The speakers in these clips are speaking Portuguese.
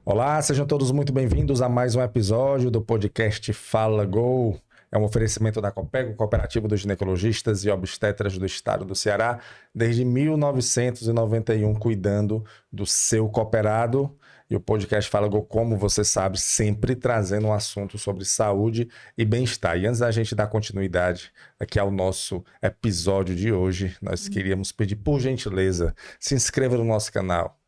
Olá, sejam todos muito bem-vindos a mais um episódio do podcast Fala Go. É um oferecimento da Copego, Cooperativo dos Ginecologistas e Obstetras do Estado do Ceará, desde 1991, cuidando do seu cooperado. E o podcast Fala Go, como você sabe, sempre trazendo um assunto sobre saúde e bem-estar. E antes da gente dar continuidade aqui ao nosso episódio de hoje, nós queríamos pedir, por gentileza, se inscreva no nosso canal.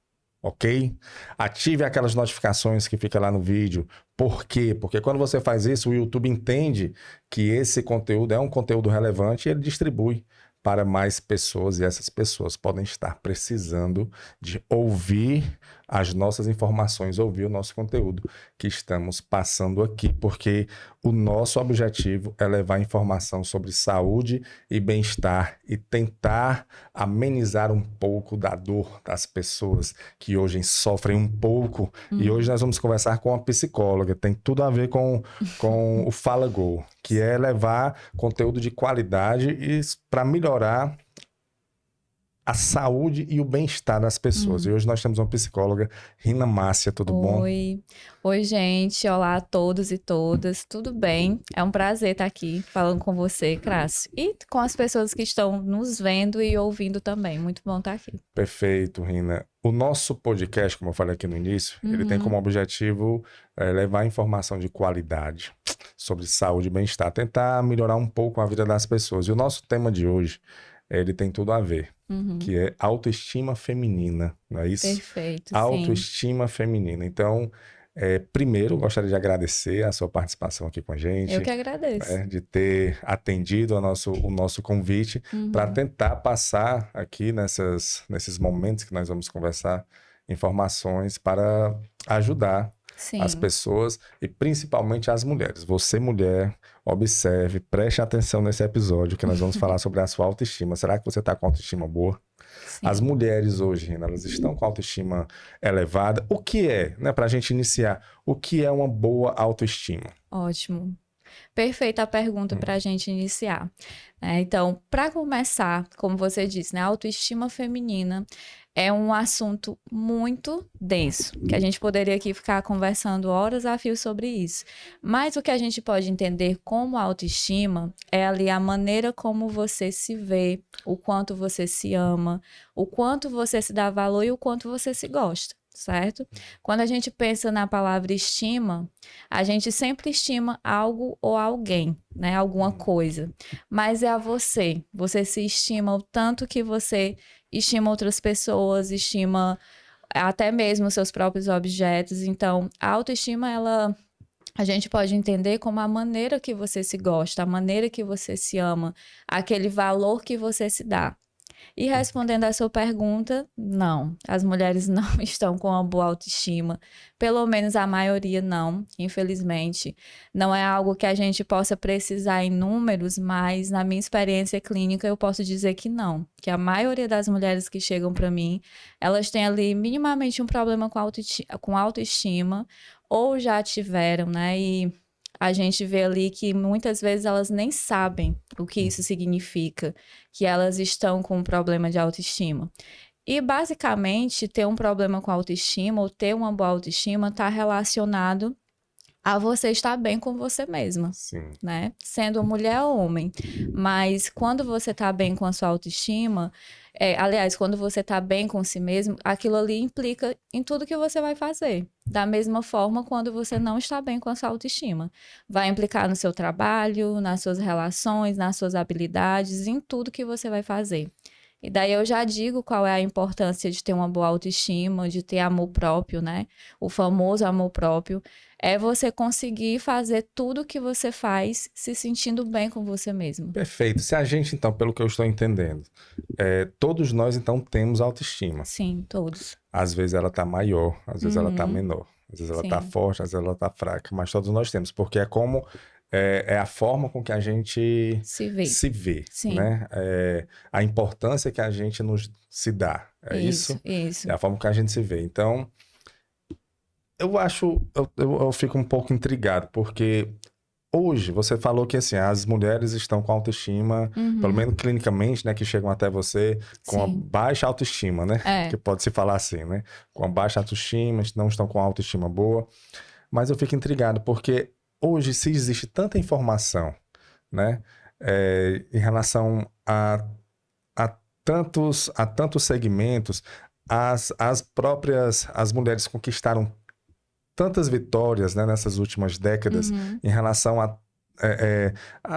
Ok? Ative aquelas notificações que fica lá no vídeo. Por quê? Porque quando você faz isso, o YouTube entende que esse conteúdo é um conteúdo relevante e ele distribui para mais pessoas, e essas pessoas podem estar precisando de ouvir as nossas informações, ouvir o nosso conteúdo que estamos passando aqui, porque o nosso objetivo é levar informação sobre saúde e bem-estar e tentar amenizar um pouco da dor das pessoas que hoje sofrem um pouco. E hoje nós vamos conversar com uma psicóloga, tem tudo a ver com o Fala Go, que é levar conteúdo de qualidade e para melhorar a saúde e o bem-estar das pessoas. E hoje nós temos uma psicóloga, Rina Márcia, tudo bom? Oi, gente. Olá a todos e todas. Tudo bem? É um prazer estar aqui falando com você, Crácio. E com as pessoas que estão nos vendo e ouvindo também. Muito bom estar aqui. Perfeito, Rina. O nosso podcast, como eu falei aqui no início, ele tem como objetivo levar informação de qualidade sobre saúde e bem-estar, tentar melhorar um pouco a vida das pessoas. E o nosso tema de hoje, ele tem tudo a ver, que é autoestima feminina, não é isso? Perfeito, Autoestima feminina. Então, primeiro, gostaria de agradecer a sua participação aqui com a gente. Eu que agradeço. De ter atendido o nosso convite para tentar passar aqui nesses momentos que nós vamos conversar informações para ajudar as pessoas e principalmente as mulheres. Você, mulher, observe, preste atenção nesse episódio que nós vamos falar sobre a sua autoestima. Será que você está com autoestima boa? Sim. As mulheres hoje, Rina, elas estão com autoestima elevada. O que é, né, para a gente iniciar, o que é uma boa autoestima? Ótimo. Perfeita a pergunta para a gente iniciar. Então, para começar, como você disse, né, a autoestima feminina é um assunto muito denso, que a gente poderia aqui ficar conversando horas a fio sobre isso. Mas o que a gente pode entender como autoestima é ali a maneira como você se vê, o quanto você se ama, o quanto você se dá valor e o quanto você se gosta. Certo? Quando a gente pensa na palavra estima, a gente sempre estima algo ou alguém, né? Alguma coisa. Mas é a você. Você se estima o tanto que você estima outras pessoas, estima até mesmo seus próprios objetos. Então, a autoestima, a gente pode entender como a maneira que você se gosta, a maneira que você se ama, aquele valor que você se dá. E respondendo a sua pergunta, não, as mulheres não estão com uma boa autoestima, pelo menos a maioria não, infelizmente. Não é algo que a gente possa precisar em números, mas na minha experiência clínica eu posso dizer que não, que a maioria das mulheres que chegam para mim, elas têm ali minimamente um problema com autoestima, ou já tiveram, né, e a gente vê ali que muitas vezes elas nem sabem o que isso significa, que elas estão com um problema de autoestima. E basicamente ter um problema com autoestima ou ter uma boa autoestima está relacionado a você estar bem com você mesma, né? Sendo mulher ou homem. Mas quando você está bem com a sua autoestima, aliás, quando você está bem com si mesmo, aquilo ali implica em tudo que você vai fazer. Da mesma forma, quando você não está bem com a sua autoestima. Vai implicar no seu trabalho, nas suas relações, nas suas habilidades, em tudo que você vai fazer. E daí eu já digo qual é a importância de ter uma boa autoestima, de ter amor próprio, né? O famoso amor próprio é você conseguir fazer tudo que você faz se sentindo bem com você mesmo. Perfeito. Se a gente, então, pelo que eu estou entendendo, todos nós, então, temos autoestima. Sim, todos. Às vezes ela está maior, às vezes ela está menor. Às vezes ela está forte, às vezes ela está fraca. Mas todos nós temos, porque é como... É a forma com que a gente se vê, né? A importância que a gente se dá. É isso? Isso. É a forma que a gente se vê. Então, eu fico um pouco intrigado, porque hoje, você falou que assim, as mulheres estão com autoestima, pelo menos clinicamente, né, que chegam até você com a Sim. baixa autoestima, né? É. Que pode se falar assim, né? Com a baixa autoestima, não estão com a autoestima boa. Mas eu fico intrigado, porque hoje, se existe tanta informação, né, em relação a tantos segmentos, as mulheres conquistaram tantas vitórias, né, nessas últimas décadas em relação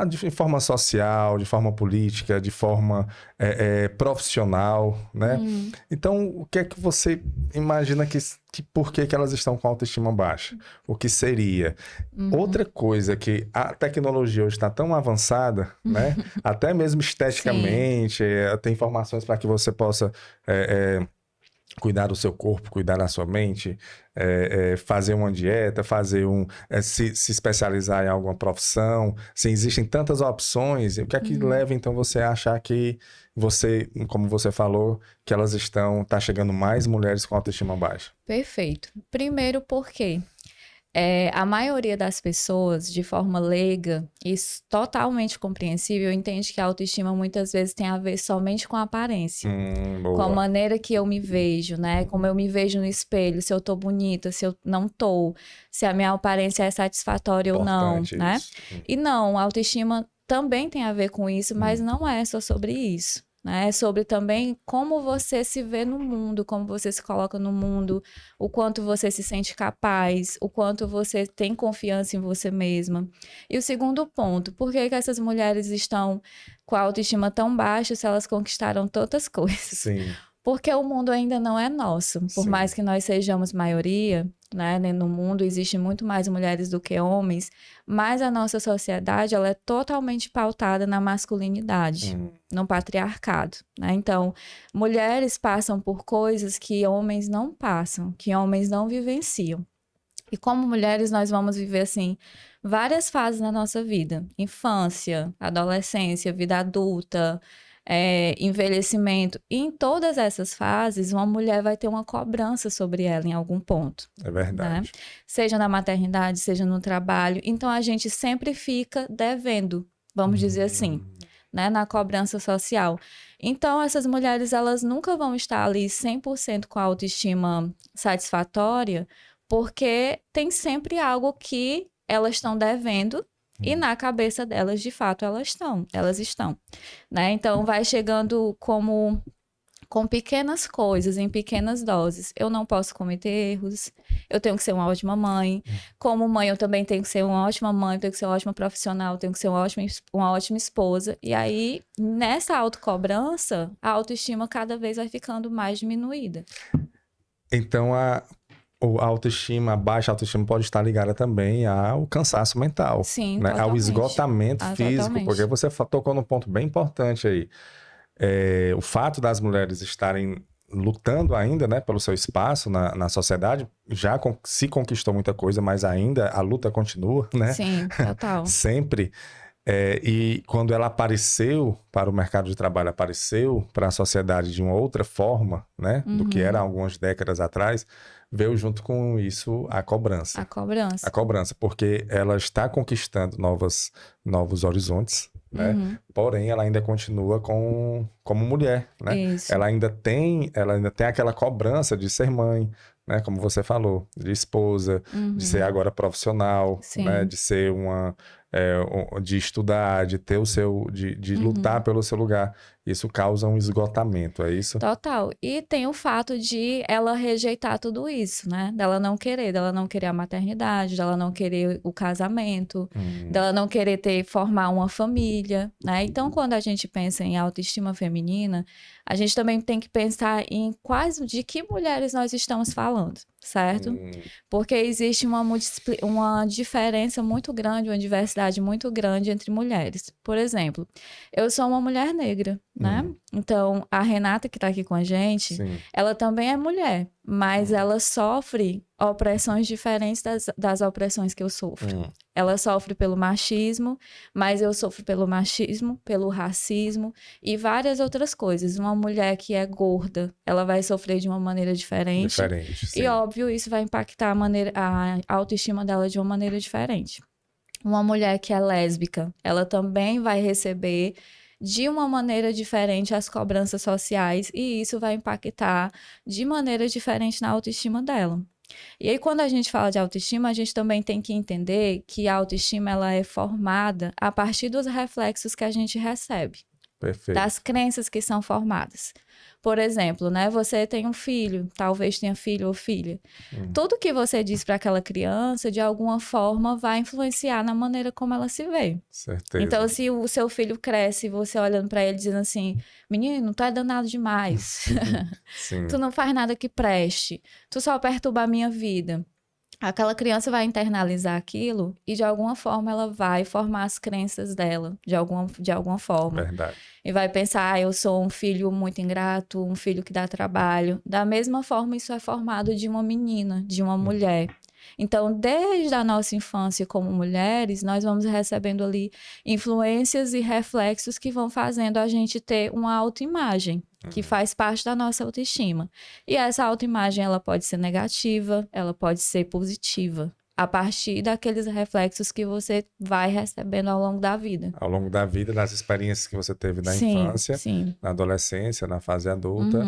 de forma social, de forma política, de forma profissional, né? Então, o que é que você imagina que por que elas estão com autoestima baixa? O que seria? Outra coisa que a tecnologia hoje está tão avançada, né? Até mesmo esteticamente, tem informações para que você possa cuidar do seu corpo, cuidar da sua mente, fazer uma dieta, se especializar em alguma profissão. Se existem tantas opções, o que é que leva então você a achar que você, como você falou, que tá chegando mais mulheres com autoestima baixa? Perfeito. Primeiro porque a maioria das pessoas, de forma leiga e totalmente compreensível, entende que a autoestima muitas vezes tem a ver somente com a aparência. Com a Boa. maneira que eu me vejo, né? Como eu me vejo no espelho, se eu tô bonita, se eu não tô, se a minha aparência é satisfatória ou não, Importante né? isso. E não, a autoestima também tem a ver com isso, mas não é só sobre isso. Né? É sobre também como você se vê no mundo, como você se coloca no mundo, o quanto você se sente capaz, o quanto você tem confiança em você mesma. E o segundo ponto, por que essas mulheres estão com a autoestima tão baixa se elas conquistaram tantas coisas? Sim. Porque o mundo ainda não é nosso. Por Sim. mais que nós sejamos maioria, né, no mundo existem muito mais mulheres do que homens, mas a nossa sociedade ela é totalmente pautada na masculinidade, no patriarcado, né? Então, mulheres passam por coisas que homens não passam, que homens não vivenciam. E como mulheres, nós vamos viver, assim, várias fases na nossa vida. Infância, adolescência, vida adulta, envelhecimento. E em todas essas fases, uma mulher vai ter uma cobrança sobre ela em algum ponto. É verdade. Né? Seja na maternidade, seja no trabalho. Então, a gente sempre fica devendo, vamos dizer assim, né? Na cobrança social. Então, essas mulheres, elas nunca vão estar ali 100% com a autoestima satisfatória, porque tem sempre algo que elas estão devendo e na cabeça delas, de fato, elas estão, né? Então, vai chegando com pequenas coisas, em pequenas doses. Eu não posso cometer erros, eu tenho que ser uma ótima mãe. Como mãe, eu também tenho que ser uma ótima mãe, tenho que ser uma ótima profissional, tenho que ser uma ótima esposa. E aí, nessa autocobrança, a autoestima cada vez vai ficando mais diminuída. Então, a autoestima, a baixa autoestima pode estar ligada também ao cansaço mental. Sim, né? Ao esgotamento físico, totalmente. porque você tocou num ponto bem importante aí. O fato das mulheres estarem lutando ainda, né, pelo seu espaço na sociedade, já se conquistou muita coisa, mas ainda a luta continua, né? Sim, total. Sempre. E quando ela apareceu para o mercado de trabalho, apareceu para a sociedade de uma outra forma, né, do que era algumas décadas atrás, veio junto com isso a cobrança. A cobrança. A cobrança, porque ela está conquistando novos horizontes, né? Porém, ela ainda continua como mulher, né? Isso. Ela ainda tem aquela cobrança de ser mãe, né? Como você falou, de esposa, de ser agora profissional, Sim. né? De ser de estudar, de ter de lutar pelo seu lugar. Isso causa um esgotamento, é isso? Total. E tem o fato de ela rejeitar tudo isso, né? Dela não querer a maternidade, dela não querer o casamento, dela não querer formar uma família, né? Então, quando a gente pensa em autoestima feminina, a gente também tem que pensar em de que mulheres nós estamos falando, certo? Porque existe uma diferença muito grande, uma diversidade muito grande entre mulheres. Por exemplo, eu sou uma mulher negra, né? Então, a Renata, que tá aqui com a gente, Sim. ela também é mulher, mas ela sofre opressões diferentes das opressões que eu sofro. Ela sofre pelo machismo, mas eu sofro pelo machismo, pelo racismo e várias outras coisas. Uma mulher que é gorda, ela vai sofrer de uma maneira diferente. Diferente, sim. E, óbvio, isso vai impactar a autoestima dela de uma maneira diferente. Uma mulher que é lésbica, ela também vai receber de uma maneira diferente as cobranças sociais e isso vai impactar de maneira diferente na autoestima dela. E aí, quando a gente fala de autoestima, a gente também tem que entender que a autoestima ela é formada a partir dos reflexos que a gente recebe. Perfeito. Das crenças que são formadas. Por exemplo, né? Você tem um filho, talvez tenha filho ou filha. Tudo que você diz para aquela criança, de alguma forma, vai influenciar na maneira como ela se vê. Certeza. Então, se o seu filho cresce, você olhando para ele dizendo assim, menino, tu é danado demais. Sim. Tu não faz nada que preste. Tu só perturba a minha vida. Aquela criança vai internalizar aquilo e, de alguma forma, ela vai formar as crenças dela, de alguma forma. Verdade. E vai pensar, eu sou um filho muito ingrato, um filho que dá trabalho. Da mesma forma, isso é formado de uma menina, de uma mulher. Então, desde a nossa infância como mulheres, nós vamos recebendo ali influências e reflexos que vão fazendo a gente ter uma autoimagem, que faz parte da nossa autoestima. E essa autoimagem, ela pode ser negativa, ela pode ser positiva, a partir daqueles reflexos que você vai recebendo ao longo da vida. Ao longo da vida, das experiências que você teve na infância, na adolescência, na fase adulta,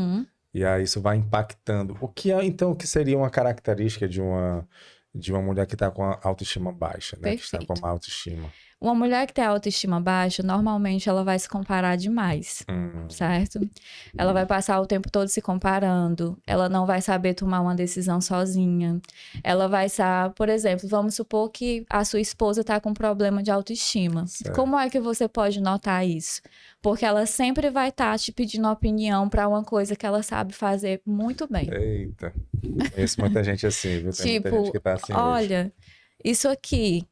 e aí isso vai impactando. O que seria uma característica de uma mulher que está com a autoestima baixa, né? Que está com uma autoestima. Uma mulher que tem autoestima baixa, normalmente ela vai se comparar demais, certo? Ela vai passar o tempo todo se comparando, ela não vai saber tomar uma decisão sozinha. Ela vai saber, por exemplo, vamos supor que a sua esposa está com problema de autoestima. Certo. Como é que você pode notar isso? Porque ela sempre vai estar te pedindo opinião para uma coisa que ela sabe fazer muito bem. Eita, conheço muita gente assim, viu? Tem muita gente que tá assim olha... hoje. Isso aqui,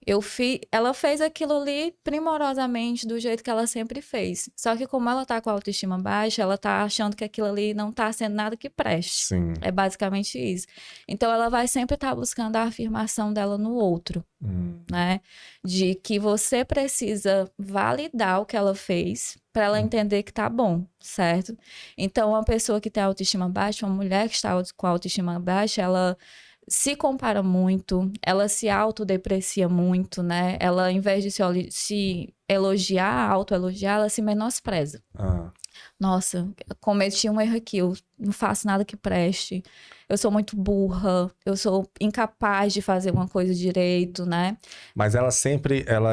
ela fez aquilo ali primorosamente do jeito que ela sempre fez. Só que como ela tá com a autoestima baixa, ela tá achando que aquilo ali não tá sendo nada que preste. Sim. É basicamente isso. Então ela vai sempre estar buscando a afirmação dela no outro, né? De que você precisa validar o que ela fez para ela entender que tá bom, certo? Então uma pessoa que tem autoestima baixa, uma mulher que está com a autoestima baixa, ela se compara muito, ela se autodeprecia muito, né? Ela, em vez de se elogiar, autoelogiar, ela se menospreza. Nossa, cometi um erro aqui, eu não faço nada que preste, eu sou muito burra, eu sou incapaz de fazer uma coisa direito, né? Mas ela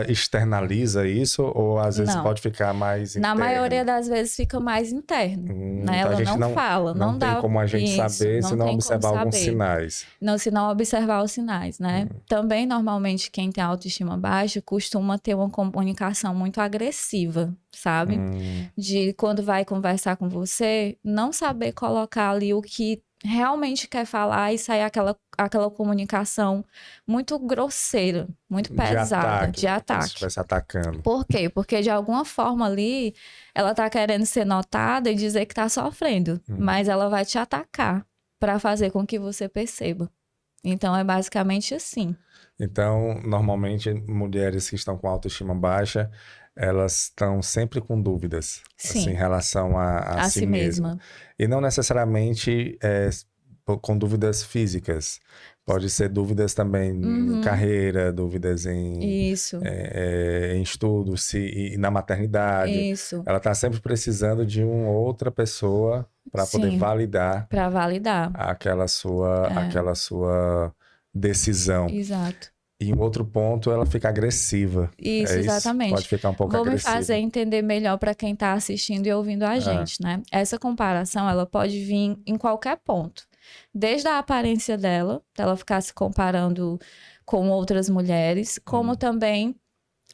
externaliza isso ou às vezes pode ficar mais interno? Na maioria das vezes fica mais interno, né? Então ela não fala, não dá... Não tem como a gente saber se não observar alguns sinais. Não, se não observar os sinais, né? Também, normalmente, quem tem autoestima baixa costuma ter uma comunicação muito agressiva, sabe? De quando vai conversar com você, não saber colocar ali o que realmente quer falar e sair aquela comunicação muito grosseira, muito pesada, de ataque. Como se estivesse atacando. Por quê? Porque de alguma forma ali, ela tá querendo ser notada e dizer que tá sofrendo, mas ela vai te atacar para fazer com que você perceba. Então é basicamente assim. Então, normalmente, mulheres que estão com autoestima baixa, elas estão sempre com dúvidas assim, em relação a si mesma. E não necessariamente com dúvidas físicas. Pode ser dúvidas também em carreira, dúvidas em estudos e na maternidade. Isso. Ela está sempre precisando de uma outra pessoa para poder validar. Para validar. Aquela sua decisão. Exato. E um outro ponto, ela fica agressiva. Isso, exatamente. Pode ficar um pouco agressiva. Vou me fazer entender melhor para quem está assistindo e ouvindo a gente, né? Essa comparação, ela pode vir em qualquer ponto. Desde a aparência dela ficar se comparando com outras mulheres, como também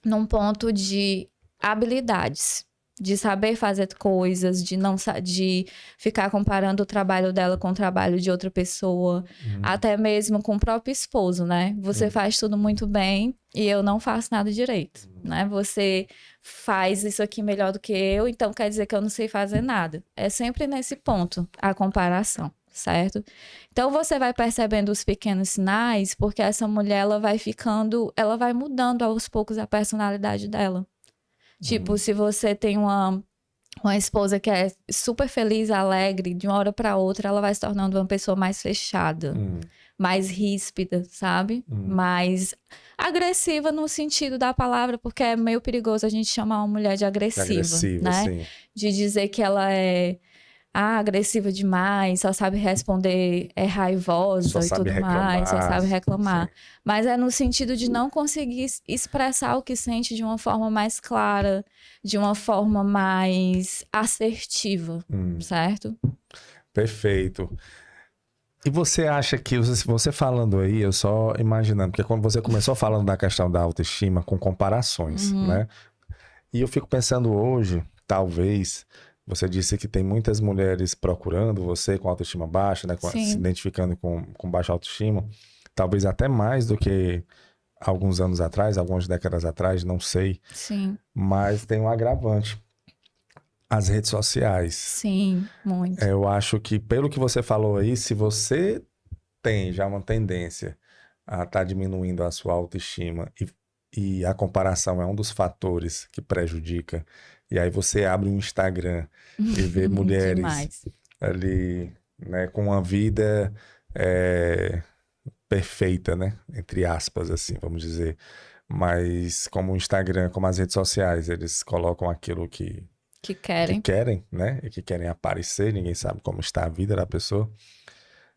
num ponto de habilidades. De saber fazer coisas, de ficar comparando o trabalho dela com o trabalho de outra pessoa, até mesmo com o próprio esposo, né? Você faz tudo muito bem e eu não faço nada direito, né? Você faz isso aqui melhor do que eu, então quer dizer que eu não sei fazer nada. É sempre nesse ponto a comparação, certo? Então você vai percebendo os pequenos sinais, porque essa mulher ela vai mudando aos poucos a personalidade dela. Tipo, se você tem uma esposa que é super feliz, alegre, de uma hora para outra, ela vai se tornando uma pessoa mais fechada, mais ríspida, sabe? Mais agressiva no sentido da palavra, porque é meio perigoso a gente chamar uma mulher de agressiva, né? Sim. De dizer que ela é agressiva demais, só sabe responder, é raivosa e tudo mais, só sabe reclamar. Sim. Mas é no sentido de não conseguir expressar o que sente de uma forma mais clara, de uma forma mais assertiva, certo? Perfeito. E você acha que, você falando aí, eu só imaginando, porque quando você começou falando da questão da autoestima com comparações, né? E eu fico pensando hoje, talvez, você disse que tem muitas mulheres procurando você com autoestima baixa, né? Se identificando com baixa autoestima, talvez até mais do que alguns anos atrás, algumas décadas atrás, não sei. Sim. Mas tem um agravante. As redes sociais. Sim, muito. Eu acho que, pelo que você falou aí, se você tem já uma tendência a estar diminuindo a sua autoestima e a comparação é um dos fatores que prejudica, e aí você abre um Instagram e vê mulheres ali, né, com uma vida perfeita, né, entre aspas, assim, vamos dizer. Mas como o Instagram, como as redes sociais, eles colocam aquilo que querem, né? E que querem aparecer, ninguém sabe como está a vida da pessoa.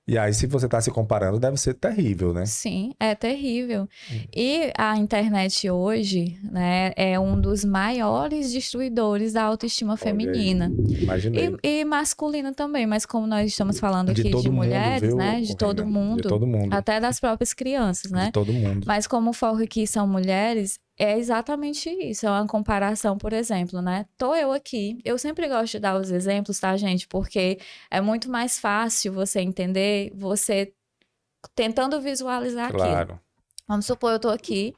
E aí, se você está se comparando, deve ser terrível, né? Sim, é terrível. E a internet hoje, né, é um dos maiores destruidores da autoestima feminina. Imaginei. E masculina também, mas como nós estamos falando aqui de mulheres, mundo, viu, né? De todo mundo. De todo mundo. Até das próprias crianças, né? De todo mundo. Mas como o foco aqui são mulheres, é exatamente isso. É uma comparação, por exemplo, né? Tô eu aqui. Eu sempre gosto de dar os exemplos, tá, gente? Porque é muito mais fácil você entender, você tentando visualizar aquilo. Vamos supor, eu tô aqui,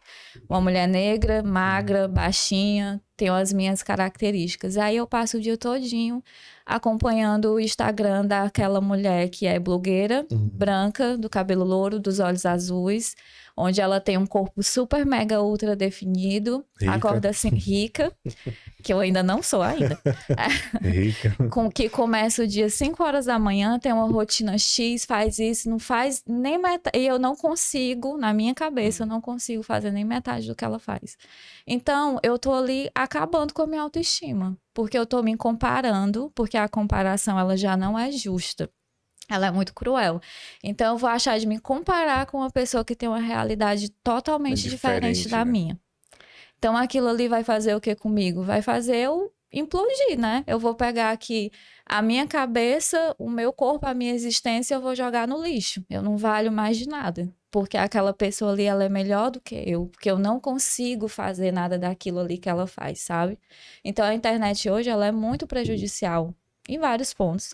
uma mulher negra, magra, baixinha, tenho as minhas características. Aí eu passo o dia todinho acompanhando o Instagram daquela mulher que é blogueira, branca, do cabelo louro, dos olhos azuis, onde ela tem um corpo super mega ultra definido, acorda assim, rica, que eu ainda não sou ainda. Rica. Que começa o dia 5 horas da manhã, tem uma rotina X, faz isso, não faz nem metade. E eu não consigo, na minha cabeça, eu não consigo fazer nem metade do que ela faz. Então, eu tô ali acabando com a minha autoestima, porque eu tô me comparando, porque a comparação, ela já não é justa. Ela é muito cruel. Então, eu vou achar de me comparar com uma pessoa que tem uma realidade totalmente diferente da minha. Então, aquilo ali vai fazer o que comigo? Vai fazer eu implodir, né? Eu vou pegar aqui a minha cabeça, o meu corpo, a minha existência, eu vou jogar no lixo. Eu não valho mais de nada. Porque aquela pessoa ali, ela é melhor do que eu. Porque eu não consigo fazer nada daquilo ali que ela faz, sabe? Então, a internet hoje, ela é muito prejudicial em vários pontos.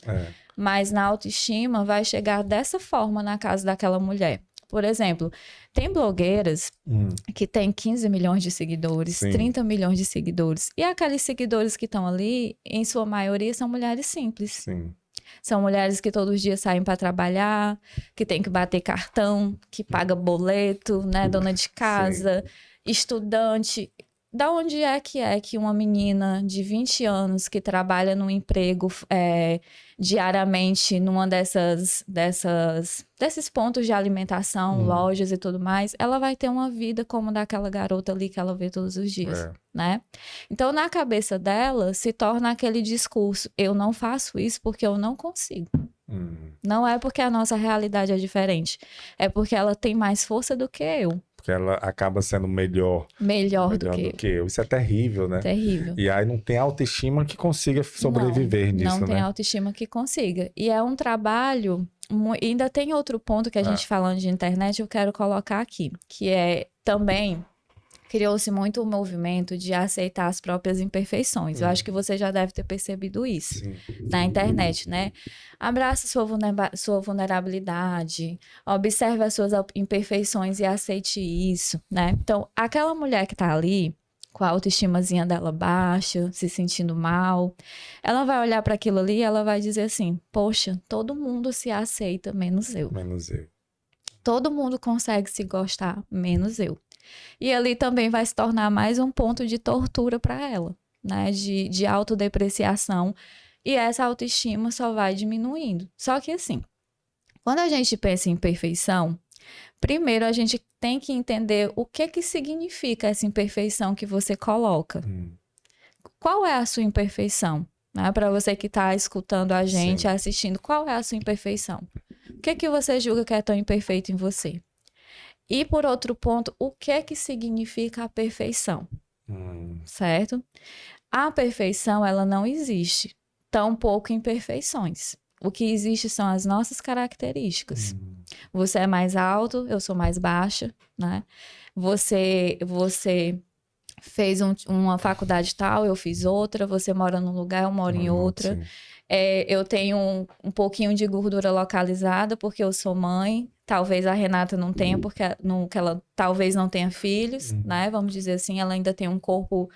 Mas na autoestima vai chegar dessa forma na casa daquela mulher. Por exemplo, tem blogueiras que têm 15 milhões de seguidores, 30 milhões de seguidores. E aqueles seguidores que estão ali, em sua maioria, são mulheres simples. São mulheres que todos os dias saem para trabalhar, que tem que bater cartão, que paga boleto, né? Dona de casa, estudante. Da onde é que uma menina de 20 anos que trabalha num emprego diariamente numa desses pontos de alimentação, lojas e tudo mais, ela vai ter uma vida como daquela garota ali que ela vê todos os dias, né? Então, na cabeça dela, se torna aquele discurso, eu não faço isso porque eu não consigo. Não é porque a nossa realidade é diferente, é porque ela tem mais força do que eu. Porque ela acaba sendo melhor do que eu. Isso é terrível, né? Terrível. E aí não tem autoestima que consiga sobreviver nisso, né? Não tem autoestima que consiga. E é um trabalho... Ainda tem outro ponto que a gente falando de internet, eu quero colocar aqui. Que é também... Criou-se muito o movimento de aceitar as próprias imperfeições. Eu acho que você já deve ter percebido isso na internet, né? Abraça sua vulnerabilidade, observe as suas imperfeições e aceite isso, né? Então, aquela mulher que tá ali, com a autoestimazinha dela baixa, se sentindo mal, ela vai olhar para aquilo ali e ela vai dizer assim, poxa, todo mundo se aceita, menos eu. Menos eu. Todo mundo consegue se gostar, menos eu. E ali também vai se tornar mais um ponto de tortura para ela, né? De autodepreciação. E essa autoestima só vai diminuindo. Só que assim, quando a gente pensa em perfeição, Primeiro, a gente tem que entender o que significa essa imperfeição que você coloca. Qual é a sua imperfeição? Né? Para você que está escutando a gente, assistindo, qual é a sua imperfeição? O que você julga que é tão imperfeito em você? E, por outro ponto, o que significa a perfeição? Certo? A perfeição, ela não existe. Tampouco imperfeições. O que existe são as nossas características. Você é mais alto, eu sou mais baixa, né? Você fez uma faculdade tal, eu fiz outra. Você mora num lugar, eu moro em outra. Eu tenho um pouquinho de gordura localizada porque eu sou mãe. Talvez a Renata não tenha, porque ela talvez não tenha filhos, né? Vamos dizer assim, ela ainda tem um corpo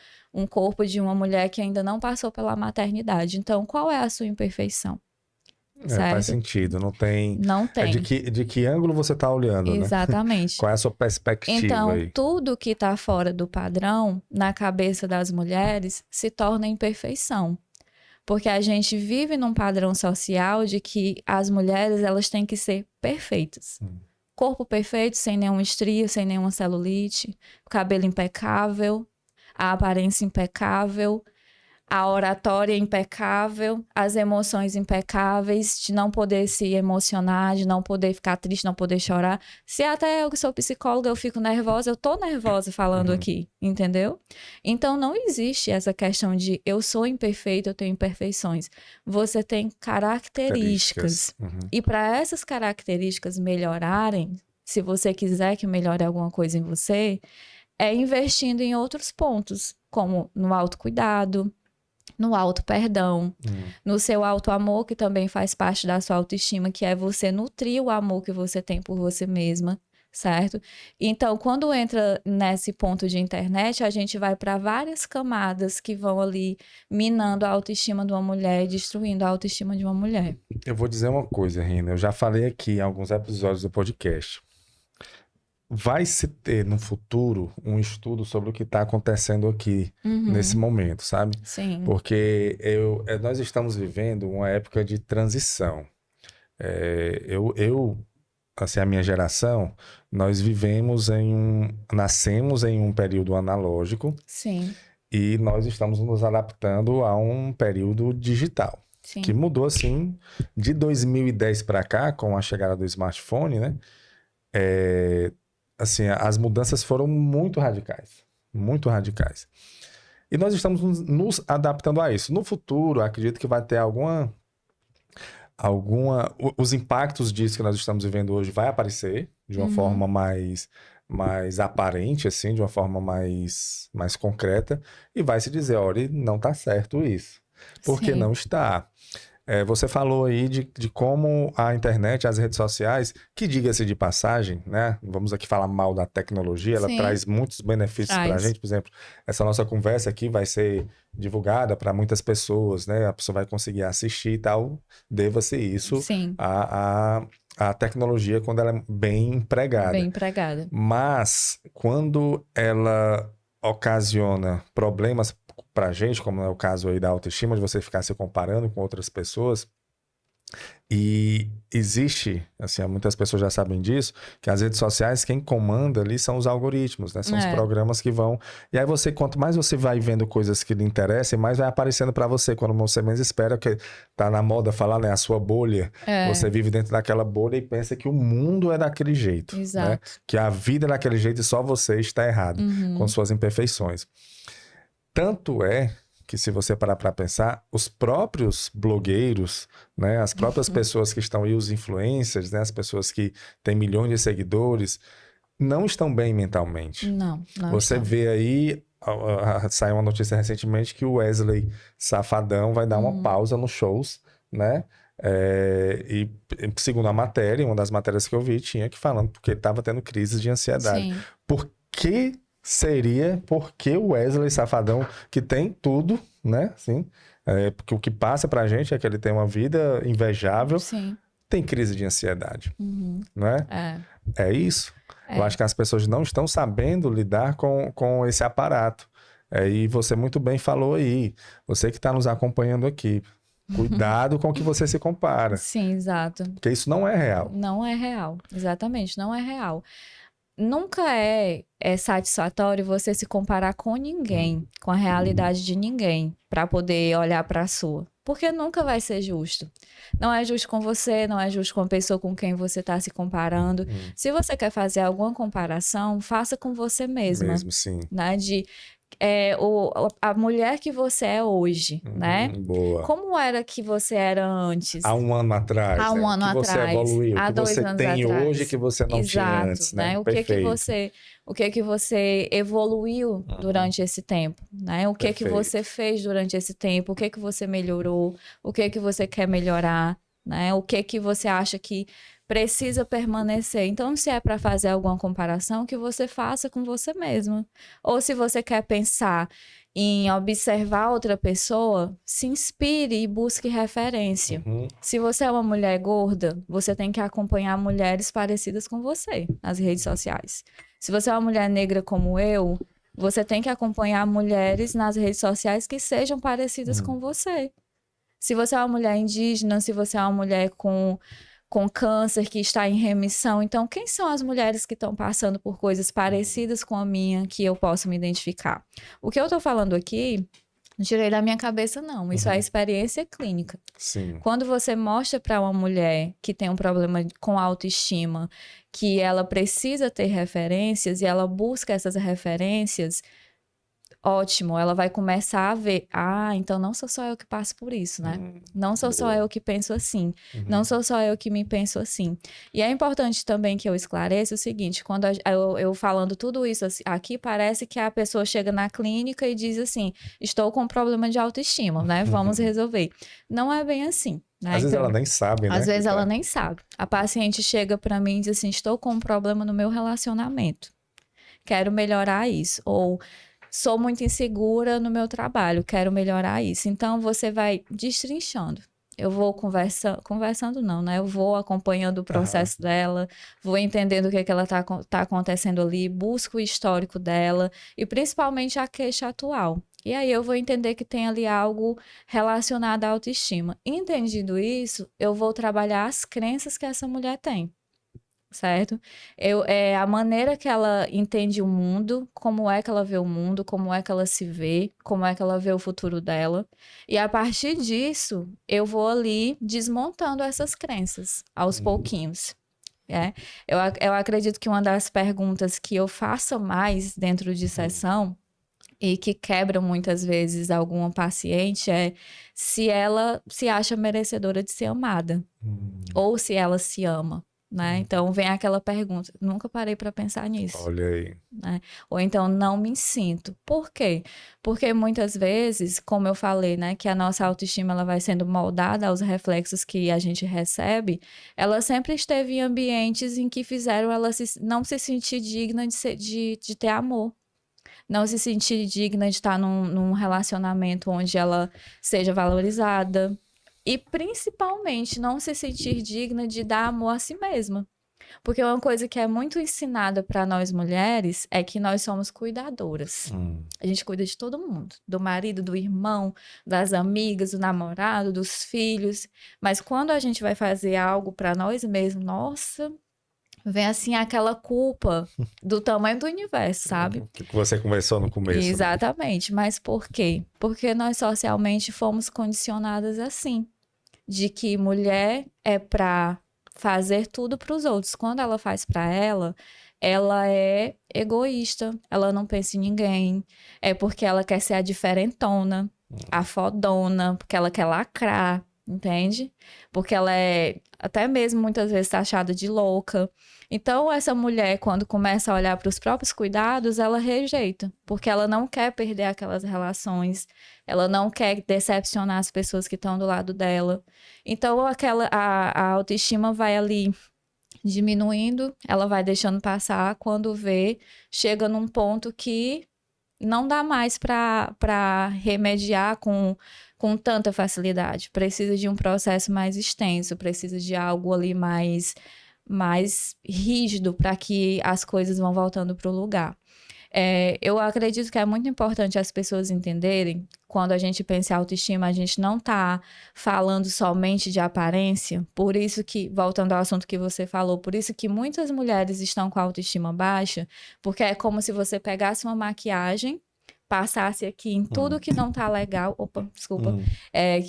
de uma mulher que ainda não passou pela maternidade. Então, qual é a sua imperfeição? Faz sentido, não tem. Não tem. De que ângulo você está olhando, Exatamente. Né? Qual é a sua perspectiva então, aí? Tudo que está fora do padrão, na cabeça das mulheres, se torna imperfeição. Porque a gente vive num padrão social de que as mulheres, elas têm que ser perfeitas. Corpo perfeito, sem nenhum estrio, sem nenhuma celulite, cabelo impecável, a aparência impecável, a oratória impecável, as emoções impecáveis, de não poder se emocionar, de não poder ficar triste, não poder chorar. Se até eu que sou psicóloga, eu fico nervosa, eu tô nervosa falando aqui, entendeu? Então, não existe essa questão de eu sou imperfeita, eu tenho imperfeições. Você tem características. E para essas características melhorarem, se você quiser que melhore alguma coisa em você, é investindo em outros pontos, como no autocuidado, no auto-perdão, no seu auto-amor, que também faz parte da sua autoestima, que é você nutrir o amor que você tem por você mesma, certo? Então, quando entra nesse ponto de internet, a gente vai para várias camadas que vão ali minando a autoestima de uma mulher, destruindo a autoestima de uma mulher. Eu vou dizer uma coisa, Rina, eu já falei aqui em alguns episódios do podcast. Vai se ter no futuro um estudo sobre o que está acontecendo aqui nesse momento, sabe? Sim. Porque nós estamos vivendo uma época de transição. Assim, a minha geração, nós nascemos em um período analógico. Sim. E nós estamos nos adaptando a um período digital. Sim. Que mudou, assim, de 2010 para cá, com a chegada do smartphone, né? Assim, as mudanças foram muito radicais. Muito radicais. E nós estamos nos adaptando a isso. No futuro, acredito que vai ter os impactos disso que nós estamos vivendo hoje vai aparecer de uma forma mais aparente, assim, de uma forma mais concreta, e vai se dizer, olha, não está certo isso. Porque não está. Você falou aí de como a internet, as redes sociais, que diga-se de passagem, né? Vamos aqui falar mal da tecnologia, ela traz muitos benefícios para a gente. Por exemplo, essa nossa conversa aqui vai ser divulgada para muitas pessoas, né? A pessoa vai conseguir assistir e tal. Deva-se isso à tecnologia quando ela é bem empregada. Bem empregada. Mas quando ela ocasiona problemas pra gente, como é o caso aí da autoestima, de você ficar se comparando com outras pessoas, e existe, assim, muitas pessoas já sabem disso, que as redes sociais, quem comanda ali são os algoritmos, né? São os programas que vão... E aí quanto mais você vai vendo coisas que lhe interessam, mais vai aparecendo pra você, quando você menos espera, que tá na moda falar, né? A sua bolha. Você vive dentro daquela bolha e pensa que o mundo é daquele jeito. Exato. Né? Que a vida é daquele jeito e só você está errado, com suas imperfeições. Tanto é que, se você parar para pensar, os próprios blogueiros, né, as próprias pessoas que estão aí, os influencers, né, as pessoas que têm milhões de seguidores, não estão bem mentalmente. Não Você estão. vê aí, saiu uma notícia recentemente que o Wesley Safadão vai dar uma pausa nos shows, né? E segundo a matéria, uma das matérias que eu vi, tinha que falando porque ele estava tendo crise de ansiedade. Sim. Por que seria porque o Wesley Safadão, que tem tudo, né? Assim, porque o que passa pra gente é que ele tem uma vida invejável, tem crise de ansiedade, né? É isso. Eu acho que as pessoas não estão sabendo lidar com esse aparato. E você muito bem falou aí, você que está nos acompanhando aqui, Cuidado com o que você se compara, Sim, exato. porque isso não é real. Não é real, exatamente, não é real. Nunca é satisfatório você se comparar com ninguém, com a realidade de ninguém, para poder olhar para a sua. Porque nunca vai ser justo. Não é justo com você, não é justo com a pessoa com quem você está se comparando. Se você quer fazer alguma comparação, faça com você mesma, Mesmo, sim. né? A mulher que você é hoje, né? Boa. Como era que você era antes? Há um ano atrás, Há um né? ano Que você atrás, evoluiu, há que 2 você anos tem atrás. hoje que você não tinha Exato, antes, né? O que Perfeito. que você evoluiu durante esse tempo, né? O que Perfeito. você fez durante esse tempo? O que você melhorou? O que você quer melhorar, né? O que você acha que precisa permanecer? Então, se é para fazer alguma comparação, que você faça com você mesmo. Ou se você quer pensar em observar outra pessoa, se inspire e busque referência. Se você é uma mulher gorda, você tem que acompanhar mulheres parecidas com você nas redes sociais. Se você é uma mulher negra como eu, você tem que acompanhar mulheres nas redes sociais que sejam parecidas com você. Se você é uma mulher indígena, se você é uma mulher com câncer que está em remissão, então quem são as mulheres que estão passando por coisas parecidas com a minha que eu posso me identificar? O que eu estou falando aqui, não tirei da minha cabeça, não. Isso é experiência clínica. Sim. Quando você mostra para uma mulher que tem um problema com autoestima, que ela precisa ter referências e ela busca essas referências, ótimo, ela vai começar a ver, então não sou só eu que passo por isso, né? Não sou só eu que penso assim, não sou só eu que me penso assim. E é importante também que eu esclareça o seguinte, quando eu falando tudo isso aqui, parece que a pessoa chega na clínica e diz assim, estou com um problema de autoestima, né? Vamos resolver. Não é bem assim. Né? Às vezes ela nem sabe, né? Às vezes ela nem sabe. A paciente chega para mim e diz assim, estou com um problema no meu relacionamento. Quero melhorar isso. Ou sou muito insegura no meu trabalho, quero melhorar isso. Então, você vai destrinchando. Eu vou conversando não, né? Eu vou acompanhando o processo dela, vou entendendo o que ela tá acontecendo ali, busco o histórico dela e principalmente a queixa atual. E aí eu vou entender que tem ali algo relacionado à autoestima. Entendido isso, eu vou trabalhar as crenças que essa mulher tem. Certo? A maneira que ela entende o mundo, como é que ela vê o mundo, como é que ela se vê, como é que ela vê o futuro dela. E a partir disso, eu vou ali desmontando essas crenças aos pouquinhos. Eu acredito que uma das perguntas que eu faço mais dentro de sessão e que quebra muitas vezes alguma paciente é se ela se acha merecedora de ser amada ou se ela se ama. Né? Então vem aquela pergunta, nunca parei para pensar nisso. Olha aí. Né? Ou então não me sinto. Por quê? Porque muitas vezes, como eu falei, né, que a nossa autoestima ela vai sendo moldada aos reflexos que a gente recebe, ela sempre esteve em ambientes em que fizeram ela não se sentir digna de ter amor. Não se sentir digna de estar num relacionamento onde ela seja valorizada. E, principalmente, não se sentir digna de dar amor a si mesma. Porque uma coisa que é muito ensinada para nós mulheres é que nós somos cuidadoras. A gente cuida de todo mundo. Do marido, do irmão, das amigas, do namorado, dos filhos. Mas quando a gente vai fazer algo para nós mesmos, nossa, vem assim aquela culpa do tamanho do universo, sabe? Que você conversou no começo. Exatamente. Né? Mas por quê? Porque nós socialmente fomos condicionadas assim. De que mulher é para fazer tudo para os outros. Quando ela faz para ela é egoísta, ela não pensa em ninguém, é porque ela quer ser a diferentona, a fodona, porque ela quer lacrar, entende? Porque ela é até mesmo muitas vezes taxada de louca. Então, essa mulher, quando começa a olhar para os próprios cuidados, ela rejeita, porque ela não quer perder aquelas relações, ela não quer decepcionar as pessoas que estão do lado dela. Então, a autoestima vai ali diminuindo, ela vai deixando passar, quando vê, chega num ponto que não dá mais para remediar com tanta facilidade. Precisa de um processo mais extenso, precisa de algo ali mais rígido para que as coisas vão voltando para o lugar. Eu acredito que é muito importante as pessoas entenderem, quando a gente pensa em autoestima, a gente não está falando somente de aparência, por isso que, voltando ao assunto que você falou, por isso que muitas mulheres estão com a autoestima baixa, porque é como se você pegasse uma maquiagem, passasse aqui em tudo que não tá legal, desculpa,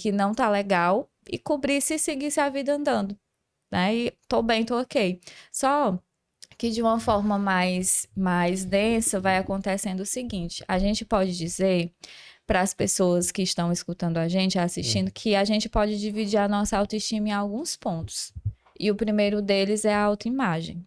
que não tá legal, e cobrisse e seguisse a vida andando, né? E tô bem, tô ok. Só que de uma forma mais densa vai acontecendo o seguinte, a gente pode dizer para as pessoas que estão escutando a gente, assistindo, que a gente pode dividir a nossa autoestima em alguns pontos. E o primeiro deles é a autoimagem.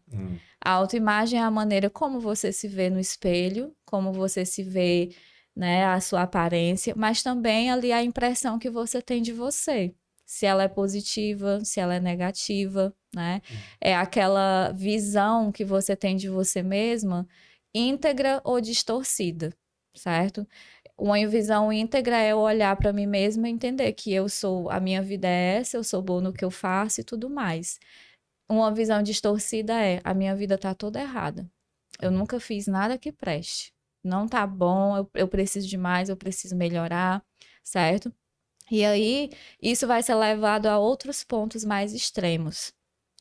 A autoimagem é a maneira como você se vê no espelho, como você se vê, né, a sua aparência, mas também ali a impressão que você tem de você. Se ela é positiva, se ela é negativa, né? É aquela visão que você tem de você mesma, íntegra ou distorcida, certo? Uma visão íntegra é eu olhar para mim mesma e entender que a minha vida é essa, eu sou boa no que eu faço e tudo mais. Uma visão distorcida é, a minha vida tá toda errada. Eu nunca fiz nada que preste. Não tá bom, eu preciso de mais, eu preciso melhorar, certo? E aí, isso vai ser levado a outros pontos mais extremos.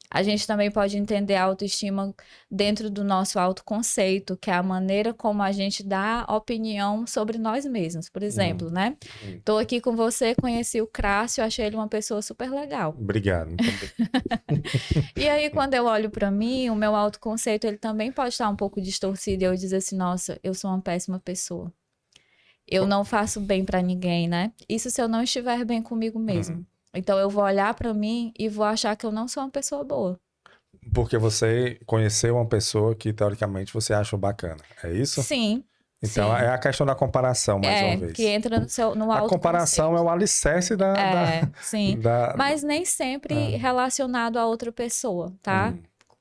A gente também pode entender a autoestima dentro do nosso autoconceito, que é a maneira como a gente dá opinião sobre nós mesmos. Por exemplo, né? Tô aqui com você, conheci o Crácio, achei ele uma pessoa super legal. Obrigado. E aí, quando eu olho para mim, o meu autoconceito, ele também pode estar um pouco distorcido e eu dizer assim, nossa, eu sou uma péssima pessoa. Eu não faço bem para ninguém, né? Isso se eu não estiver bem comigo mesmo. Então, eu vou olhar para mim e vou achar que eu não sou uma pessoa boa. Porque você conheceu uma pessoa que, teoricamente, você achou bacana. É isso? Sim. Então, sim. é a questão da comparação, mais uma vez. Que entra no autoconceito. A comparação é o alicerce sim. Mas nem sempre relacionado a outra pessoa, tá?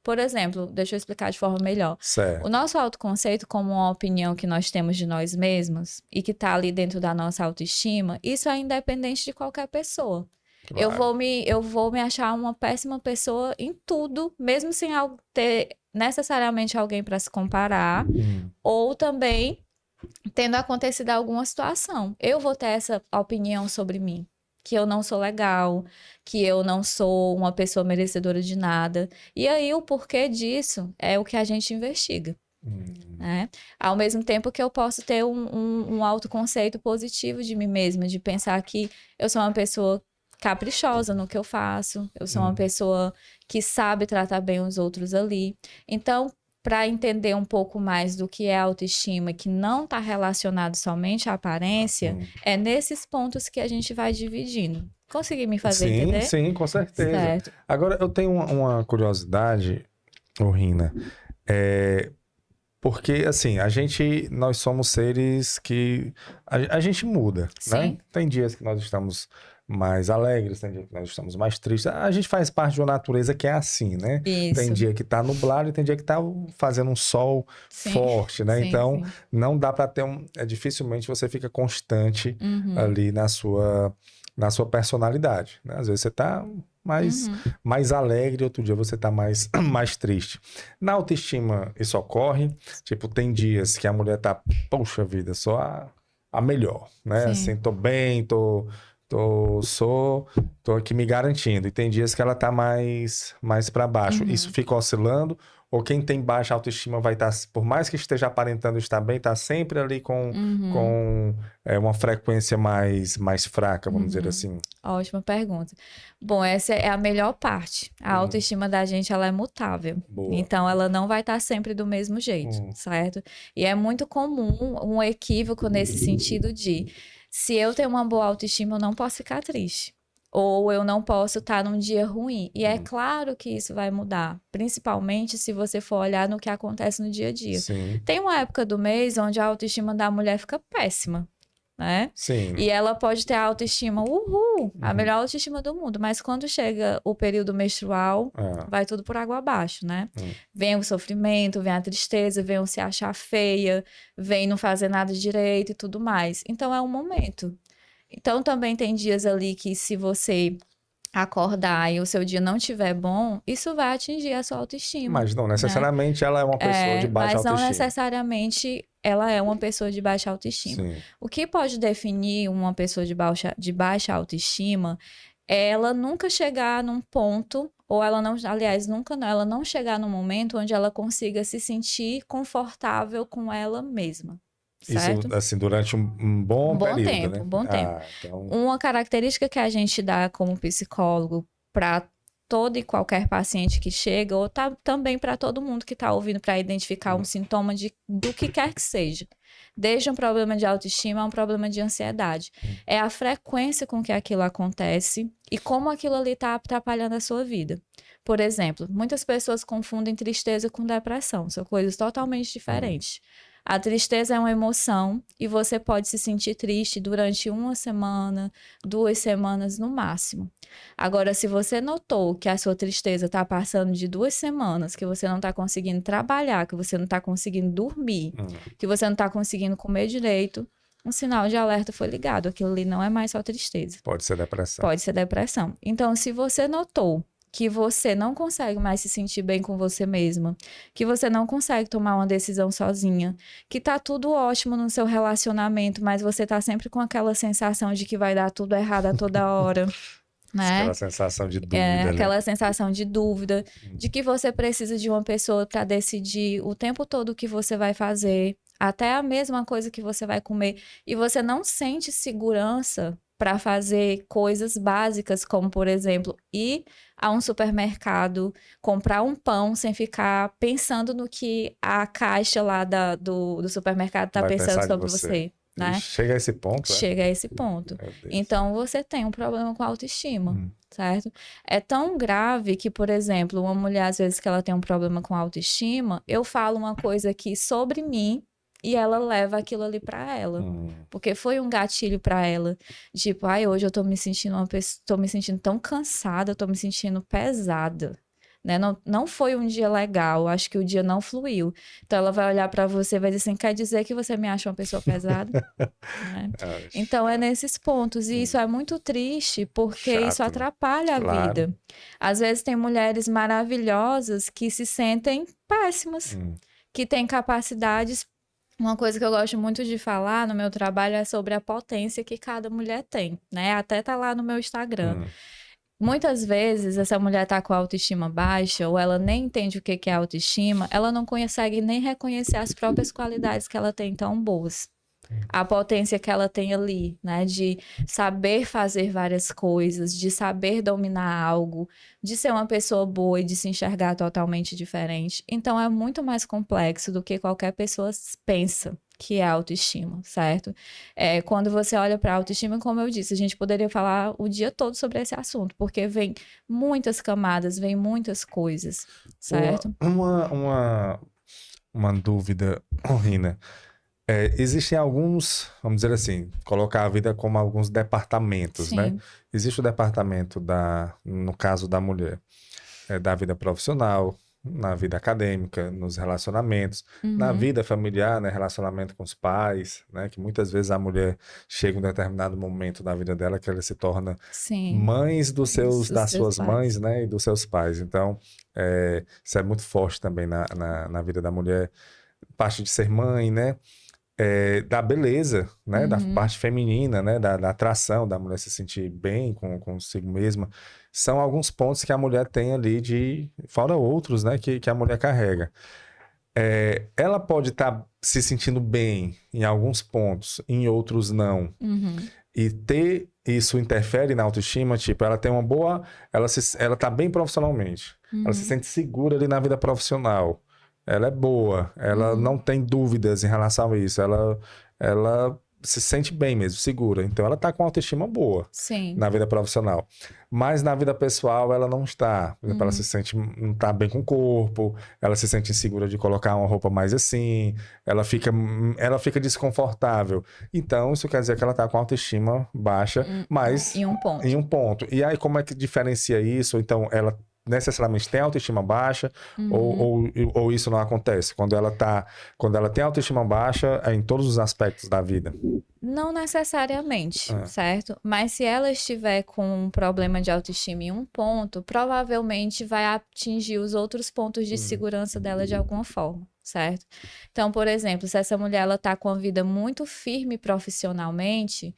Por exemplo, deixa eu explicar de forma melhor. Certo. O nosso autoconceito, como uma opinião que nós temos de nós mesmos e que tá ali dentro da nossa autoestima, isso é independente de qualquer pessoa. Claro. Eu vou me achar uma péssima pessoa em tudo, mesmo sem ter necessariamente alguém para se comparar, ou também tendo acontecido alguma situação. Eu vou ter essa opinião sobre mim, que eu não sou legal, que eu não sou uma pessoa merecedora de nada. E aí o porquê disso é o que a gente investiga. Né? Ao mesmo tempo que eu posso ter um autoconceito positivo de mim mesma, de pensar que eu sou uma pessoa caprichosa no que eu faço, eu sou uma pessoa que sabe tratar bem os outros ali. Então, para entender um pouco mais do que é autoestima, que não está relacionado somente à aparência, é nesses pontos que a gente vai dividindo. Consegui me fazer entender? Sim, com certeza. Certo. Agora, eu tenho uma curiosidade, Rina, porque, assim, nós somos seres que a gente muda, né? Tem dias que nós estamos mais alegres, tem dia que nós estamos mais tristes. A gente faz parte de uma natureza que é assim, né? Isso. Tem dia que tá nublado e tem dia que tá fazendo um sol forte, né? Então, não dá para ter dificilmente você fica constante ali na sua personalidade, né? Às vezes você tá mais alegre, outro dia você tá mais triste. Na autoestima, isso ocorre. Tipo, tem dias que a mulher tá, poxa vida, só a melhor, né? Assim, tô bem, tô aqui me garantindo. E tem dias que ela tá mais para baixo. Isso fica oscilando? Ou quem tem baixa autoestima vai estar, por mais que esteja aparentando estar bem, tá sempre ali com uma frequência mais fraca, vamos dizer assim? Ótima pergunta. Bom, essa é a melhor parte. A autoestima da gente, ela é mutável. Boa. Então, ela não vai estar sempre do mesmo jeito, certo? E é muito comum um equívoco nesse sentido de... Se eu tenho uma boa autoestima, eu não posso ficar triste. Ou eu não posso estar num dia ruim. E é claro que isso vai mudar. Principalmente se você for olhar no que acontece no dia a dia. Sim. Tem uma época do mês onde a autoestima da mulher fica péssima, né? Sim. E ela pode ter a autoestima, a melhor autoestima do mundo. Mas quando chega o período menstrual, vai tudo por água abaixo, né? Vem o sofrimento, vem a tristeza, vem o se achar feia, vem não fazer nada direito e tudo mais. Então, é um momento. Então, também tem dias ali que se você acordar e o seu dia não estiver bom, isso vai atingir a sua autoestima. Mas não necessariamente ela é uma pessoa de baixa mas não autoestima. necessariamente ela é uma pessoa de baixa autoestima. Sim. O que pode definir uma pessoa de baixa autoestima é ela nunca chegar num ponto, ou ela não, aliás, nunca não, ela não chegar num momento onde ela consiga se sentir confortável com ela mesma. Certo? Isso, assim, durante um bom período, tempo, né? um bom tempo. Então... Uma característica que a gente dá como psicólogo para todo e qualquer paciente que chega, ou também para todo mundo que está ouvindo, para identificar um sintoma do que quer que seja. Desde um problema de autoestima a um problema de ansiedade. É a frequência com que aquilo acontece e como aquilo ali está atrapalhando a sua vida. Por exemplo, muitas pessoas confundem tristeza com depressão. São coisas totalmente diferentes. A tristeza é uma emoção e você pode se sentir triste durante 1 semana, 2 semanas no máximo. Agora, se você notou que a sua tristeza está passando de 2 semanas, que você não está conseguindo trabalhar, que você não está conseguindo dormir, que você não está conseguindo comer direito, um sinal de alerta foi ligado. Aquilo ali não é mais só tristeza. Pode ser depressão. Pode ser depressão. Então, se você notou que você não consegue mais se sentir bem com você mesma, que você não consegue tomar uma decisão sozinha, que tá tudo ótimo no seu relacionamento, mas você tá sempre com aquela sensação de que vai dar tudo errado a toda hora, né? Aquela sensação de dúvida, aquela sensação de dúvida, de que você precisa de uma pessoa para decidir o tempo todo o que você vai fazer, até a mesma coisa que você vai comer, e você não sente segurança para fazer coisas básicas, como, por exemplo, ir a um supermercado, comprar um pão sem ficar pensando no que a caixa lá do supermercado está pensando sobre você. Né? Chega a esse ponto? Chega a esse ponto. Então, você tem um problema com a autoestima, certo? É tão grave que, por exemplo, uma mulher, às vezes que ela tem um problema com a autoestima, eu falo uma coisa aqui sobre mim, e ela leva aquilo ali pra ela. Porque foi um gatilho pra ela. Tipo, hoje eu tô me sentindo tô me sentindo tão cansada, tô me sentindo pesada. Né? Não foi um dia legal, acho que o dia não fluiu. Então ela vai olhar pra você e vai dizer assim, quer dizer que você me acha uma pessoa pesada? Né? Então é nesses pontos. E isso é muito triste, porque isso atrapalha a vida. Às vezes tem mulheres maravilhosas que se sentem péssimas, que têm capacidades. Uma coisa que eu gosto muito de falar no meu trabalho é sobre a potência que cada mulher tem, né? Até tá lá no meu Instagram. Muitas vezes, essa mulher tá com a autoestima baixa, ou ela nem entende o que é autoestima, ela não consegue nem reconhecer as próprias qualidades que ela tem tão boas. A potência que ela tem ali, né? De saber fazer várias coisas, de saber dominar algo, de ser uma pessoa boa e de se enxergar totalmente diferente. Então, é muito mais complexo do que qualquer pessoa pensa que é autoestima, certo? Quando você olha para a autoestima, como eu disse, a gente poderia falar o dia todo sobre esse assunto, porque vem muitas camadas, vem muitas coisas, certo? Uma dúvida, Rina. Existem alguns, vamos dizer assim, colocar a vida como alguns departamentos, né? Existe o departamento no caso da mulher, da vida profissional, na vida acadêmica, nos relacionamentos, na vida familiar, né? Relacionamento com os pais, né? Que muitas vezes a mulher chega em um determinado momento da vida dela que ela se torna mães das suas mães, né? E dos seus pais. Então, isso é muito forte também na vida da mulher, parte de ser mãe, né? Da beleza, né? Da parte feminina, né? Da atração, da mulher se sentir bem consigo mesma. São alguns pontos que a mulher tem ali, fora outros, né? Que a mulher carrega. Ela pode estar se sentindo bem em alguns pontos, em outros não. E isso interfere na autoestima, tipo, ela tem uma boa... Ela tá bem profissionalmente. Ela se sente segura ali na vida profissional. Ela é boa, ela não tem dúvidas em relação a isso, ela se sente bem mesmo, segura. Então ela tá com autoestima boa na vida profissional. Mas na vida pessoal ela não está. Por exemplo, ela não tá bem com o corpo, ela se sente insegura de colocar uma roupa mais assim, ela fica desconfortável. Então isso quer dizer que ela tá com autoestima baixa, mas em um ponto. E aí como é que diferencia isso? Então ela necessariamente tem autoestima baixa ou isso não acontece? Quando ela tem autoestima baixa, é em todos os aspectos da vida. Não necessariamente, certo? Mas se ela estiver com um problema de autoestima em um ponto, provavelmente vai atingir os outros pontos de segurança dela de alguma forma, certo? Então, por exemplo, se essa mulher ela tá com a vida muito firme profissionalmente,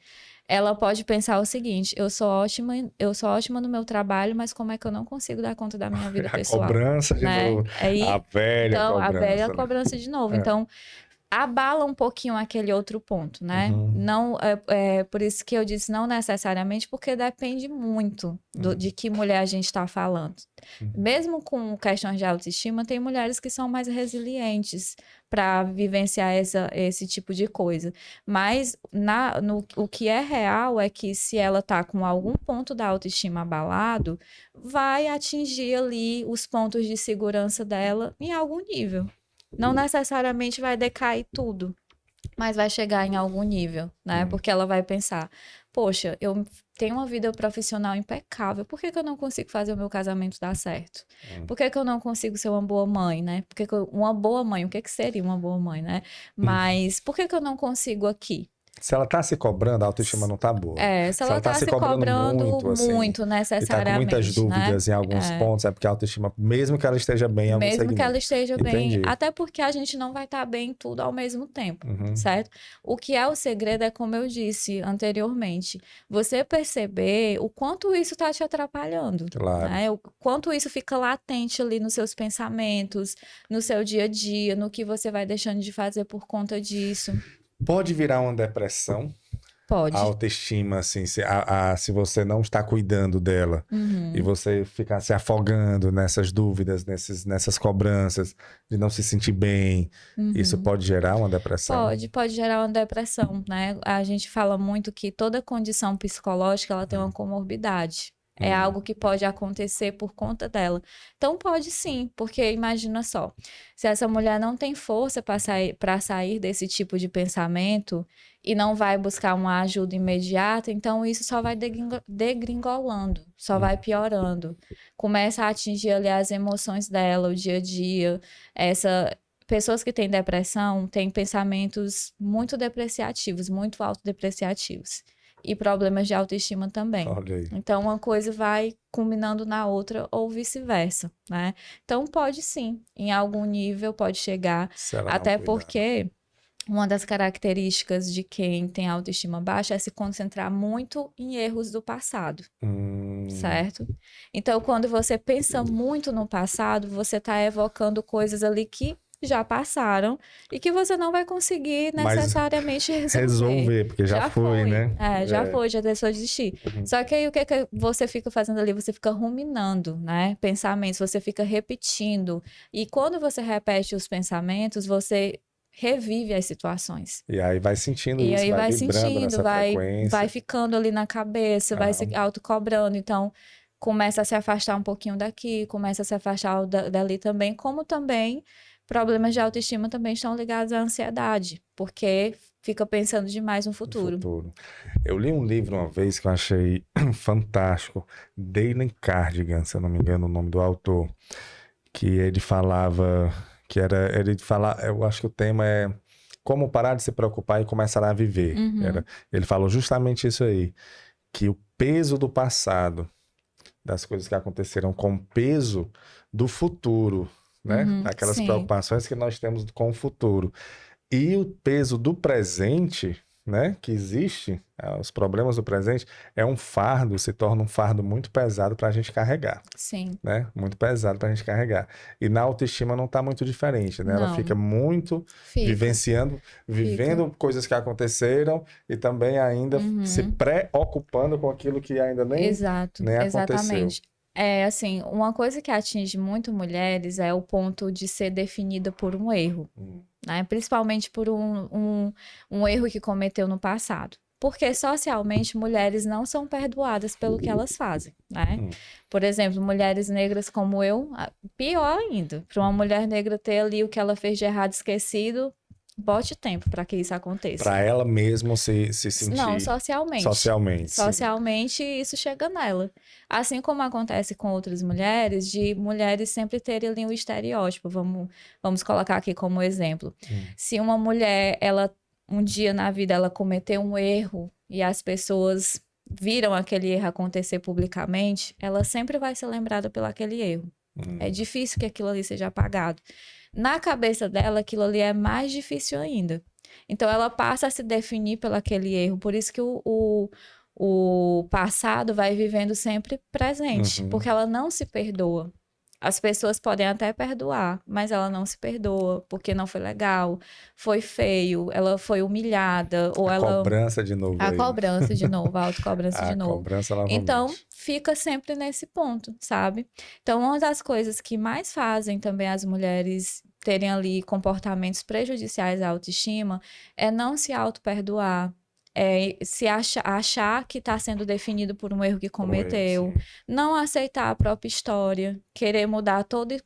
ela pode pensar o seguinte: eu sou ótima no meu trabalho, mas como é que eu não consigo dar conta da minha vida A pessoal? cobrança de Né? novo. Aí, A velha então, a cobrança. velha Né? cobrança de novo. Então, abala um pouquinho aquele outro ponto, né? Uhum. Não, por isso que eu disse não necessariamente, porque depende muito de que mulher a gente está falando. Mesmo com questões de autoestima, tem mulheres que são mais resilientes para vivenciar esse tipo de coisa. Mas o que é real é que se ela está com algum ponto da autoestima abalado, vai atingir ali os pontos de segurança dela em algum nível. Não necessariamente vai decair tudo, mas vai chegar em algum nível, né? Porque ela vai pensar: poxa, eu tenho uma vida profissional impecável, por que eu não consigo fazer o meu casamento dar certo? Por que eu não consigo ser uma boa mãe, né? Uma boa mãe, o que seria uma boa mãe, né? Mas por que eu não consigo aqui? Se ela tá se cobrando, a autoestima não tá boa. Se ela tá se cobrando muito, assim, muito e tá com necessariamente, muitas dúvidas em alguns pontos, é porque a autoestima, mesmo que ela esteja bem em algum mesmo segmento. que ela esteja Entendi. bem, até porque a gente não vai estar bem em tudo ao mesmo tempo, certo? O que é o segredo é, como eu disse anteriormente, você perceber o quanto isso está te atrapalhando, Claro. né? O quanto isso fica latente ali nos seus pensamentos, no seu dia a dia, no que você vai deixando de fazer por conta disso. Pode virar uma depressão? Pode. A autoestima, assim, se você não está cuidando dela e você ficar se afogando nessas dúvidas, nessas cobranças de não se sentir bem, isso pode gerar uma depressão? Pode gerar uma depressão, né? A gente fala muito que toda condição psicológica ela tem uma comorbidade. É algo que pode acontecer por conta dela. Então, pode sim, porque imagina só, se essa mulher não tem força para sair desse tipo de pensamento e não vai buscar uma ajuda imediata, então isso só vai degringolando, só vai piorando. Começa a atingir ali as emoções dela, o dia a dia. Pessoas que têm depressão têm pensamentos muito depreciativos, muito autodepreciativos. E problemas de autoestima também. Olha aí. Então, uma coisa vai culminando na outra ou vice-versa, né? Então, pode sim, em algum nível pode chegar. Até porque uma das características de quem tem autoestima baixa é se concentrar muito em erros do passado, certo? Então, quando você pensa muito no passado, você está evocando coisas ali que já passaram e que você não vai conseguir necessariamente resolver, porque já foi, né? Já foi, já deixou de existir. Só que aí o que você fica fazendo ali? Você fica ruminando, né? Pensamentos, você fica repetindo. E quando você repete os pensamentos, você revive as situações. E aí vai sentindo e isso, aí vai vibrando sentindo, nessa frequência. vai ficando ali na cabeça, vai se autocobrando. Então, começa a se afastar um pouquinho daqui, começa a se afastar dali também, como também problemas de autoestima também estão ligados à ansiedade, porque fica pensando demais no futuro. Eu li um livro uma vez que eu achei fantástico, Dale Cardigan, se eu não me engano o nome do autor, que ele falava, eu acho que o tema é como parar de se preocupar e começar a viver. Ele falou justamente isso aí, que o peso do passado, das coisas que aconteceram com o peso do futuro, né? Aquelas preocupações que nós temos com o futuro. E o peso do presente, né? Que existe, os problemas do presente, se torna um fardo muito pesado para a gente carregar. Sim. Né? Muito pesado para a gente carregar. E na autoestima não está muito diferente, né? Ela fica muito vivendo coisas que aconteceram e também ainda se preocupando com aquilo que ainda nem aconteceu. Exatamente. Assim, uma coisa que atinge muito mulheres é o ponto de ser definida por um erro, né? Principalmente por um erro que cometeu no passado. Porque socialmente mulheres não são perdoadas pelo que elas fazem, né? Por exemplo, mulheres negras como eu, pior ainda, para uma mulher negra ter ali o que ela fez de errado esquecido, bote tempo para que isso aconteça. Para ela mesma se sentir... Não, socialmente. Socialmente, isso chega nela. Assim como acontece com outras mulheres, de mulheres sempre terem ali um estereótipo. Vamos colocar aqui como exemplo. Se uma mulher, um dia na vida ela cometeu um erro e as pessoas viram aquele erro acontecer publicamente, ela sempre vai ser lembrada pelo aquele erro. É difícil que aquilo ali seja apagado. Na cabeça dela, aquilo ali é mais difícil ainda. Então, ela passa a se definir pelo aquele erro. Por isso que o passado vai vivendo sempre presente, porque ela não se perdoa. As pessoas podem até perdoar, mas ela não se perdoa, porque não foi legal, foi feio, ela foi humilhada, ou a ela... cobrança de novo A aí. cobrança de novo, a autocobrança de A novo. cobrança novamente. Então, fica sempre nesse ponto, sabe? Então, uma das coisas que mais fazem também as mulheres terem ali comportamentos prejudiciais à autoestima é não se auto-perdoar, é se achar que está sendo definido por um erro que cometeu, não aceitar a própria história, querer mudar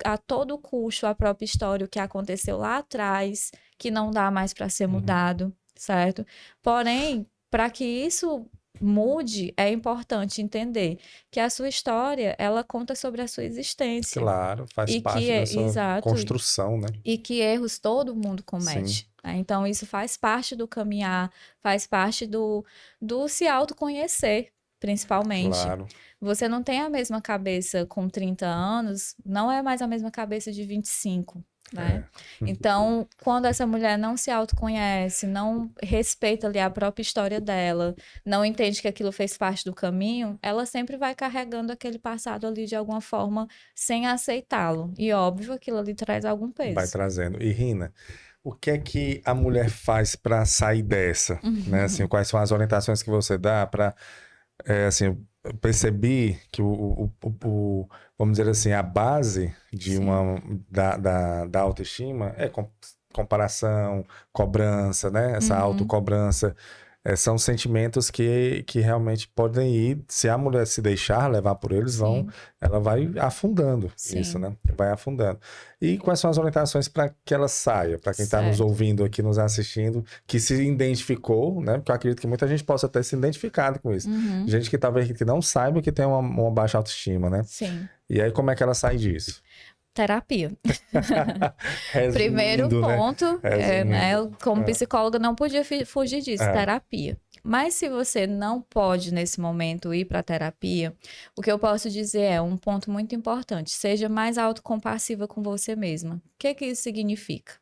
a todo custo a própria história, o que aconteceu lá atrás, que não dá mais para ser mudado, certo? Porém, para que isso mude, é importante entender que a sua história, ela conta sobre a sua existência. Claro, faz E parte que da sua exato, construção, né? e que erros todo mundo comete. Né? Então, isso faz parte do caminhar, faz parte do se autoconhecer, principalmente. Claro. Você não tem a mesma cabeça com 30 anos, não é mais a mesma cabeça de 25. Né? Então, quando essa mulher não se autoconhece, não respeita ali a própria história dela, não entende que aquilo fez parte do caminho, ela sempre vai carregando aquele passado ali de alguma forma sem aceitá-lo. E óbvio, aquilo ali traz algum peso. Vai trazendo. E Rina, o que é que a mulher faz para sair dessa? Né? Assim, quais são as orientações que você dá para, assim, eu percebi que vamos dizer assim, a base de da autoestima é comparação, cobrança, né? Essa autocobrança. São sentimentos que realmente podem ir, se a mulher se deixar levar por eles, ela vai afundando isso, né? Vai afundando. E quais são as orientações para que ela saia? Para quem está nos ouvindo aqui, nos assistindo, que se identificou, né? Porque eu acredito que muita gente possa ter se identificado com isso. Gente que talvez que não saiba que tem uma baixa autoestima, né? Sim. E aí, como é que ela sai disso? Terapia. Primeiro ponto, né? Como psicóloga não podia fugir disso, terapia. Mas se você não pode, nesse momento, ir para terapia, o que eu posso dizer é um ponto muito importante, seja mais autocompassiva com você mesma. O que isso significa?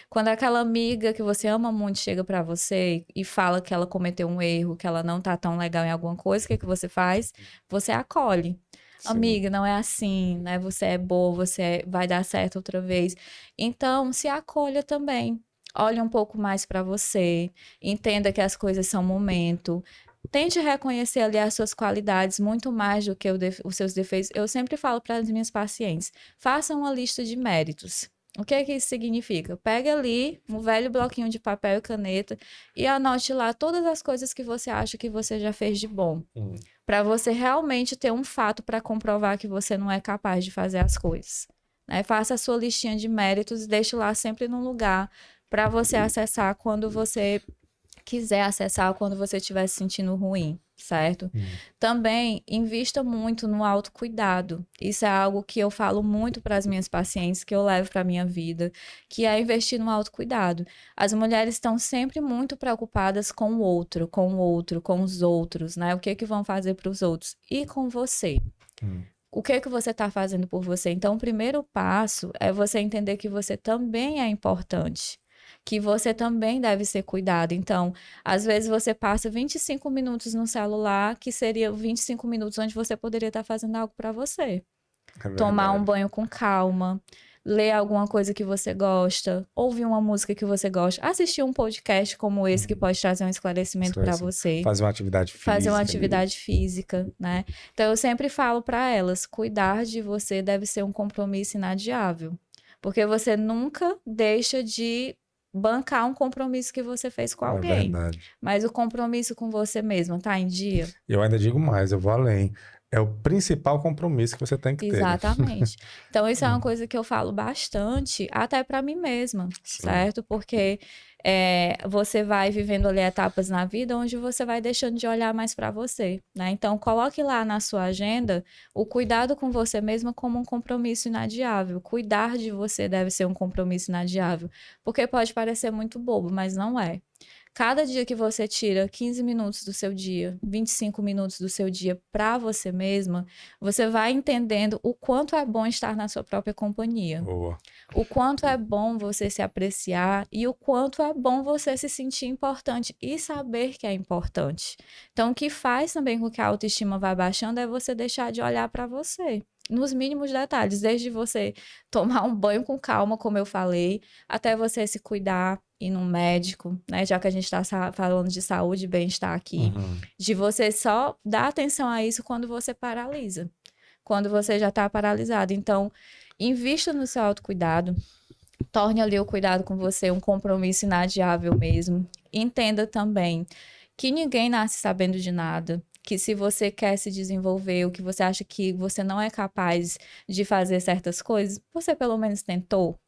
Quando aquela amiga que você ama muito chega para você e fala que ela cometeu um erro, que ela não tá tão legal em alguma coisa, o que você faz? Você acolhe. Amiga, não é assim, né? Você é boa, vai dar certo outra vez. Então, se acolha também. Olhe um pouco mais para você. Entenda que as coisas são momento. Tente reconhecer ali as suas qualidades muito mais do que os seus defeitos. Eu sempre falo para as minhas pacientes, faça uma lista de méritos. O que é que isso significa? Pegue ali um velho bloquinho de papel e caneta e anote lá todas as coisas que você acha que você já fez de bom. Para você realmente ter um fato para comprovar que você não é capaz de fazer as coisas. Né? Faça a sua listinha de méritos e deixe lá sempre num lugar para você acessar quando você quiser acessar, quando você estiver se sentindo ruim, certo? Também invista muito no autocuidado. Isso é algo que eu falo muito para as minhas pacientes, que eu levo para a minha vida, que é investir no autocuidado. As mulheres estão sempre muito preocupadas com o outro, com os outros, né? O que vão fazer para os outros? E com você. O que você está fazendo por você? Então, o primeiro passo é você entender que você também é importante. Que você também deve ser cuidado. Então, às vezes você passa 25 minutos no celular, que seria 25 minutos onde você poderia estar fazendo algo para você. Tomar um banho com calma, ler alguma coisa que você gosta, ouvir uma música que você gosta, assistir um podcast como esse que pode trazer um esclarecimento para você. Fazer uma atividade física. Fazer uma atividade física, né? Então, eu sempre falo para elas, cuidar de você deve ser um compromisso inadiável. Porque você nunca deixa de bancar um compromisso que você fez com alguém. É verdade. Mas o compromisso com você mesmo tá em dia? Eu ainda digo mais, eu vou além. É o principal compromisso que você tem que ter. Exatamente. Então, isso é uma coisa que eu falo bastante, até para mim mesma, certo? Porque você vai vivendo ali etapas na vida onde você vai deixando de olhar mais para você, né? Então, coloque lá na sua agenda o cuidado com você mesma como um compromisso inadiável. Cuidar de você deve ser um compromisso inadiável. Porque pode parecer muito bobo, mas não é. Cada dia que você tira 15 minutos do seu dia, 25 minutos do seu dia para você mesma, você vai entendendo o quanto é bom estar na sua própria companhia. Boa. O quanto é bom você se apreciar e o quanto é bom você se sentir importante e saber que é importante. Então, o que faz também com que a autoestima vá baixando é você deixar de olhar para você. Nos mínimos detalhes, desde você tomar um banho com calma, como eu falei, até você se cuidar, ir num médico, né? Já que a gente está falando de saúde e bem-estar aqui, de você só dar atenção a isso quando você paralisa, quando você já está paralisado. Então, invista no seu autocuidado, torne ali o cuidado com você um compromisso inadiável mesmo. Entenda também que ninguém nasce sabendo de nada, que se você quer se desenvolver, ou que você acha que você não é capaz de fazer certas coisas, você pelo menos tentou,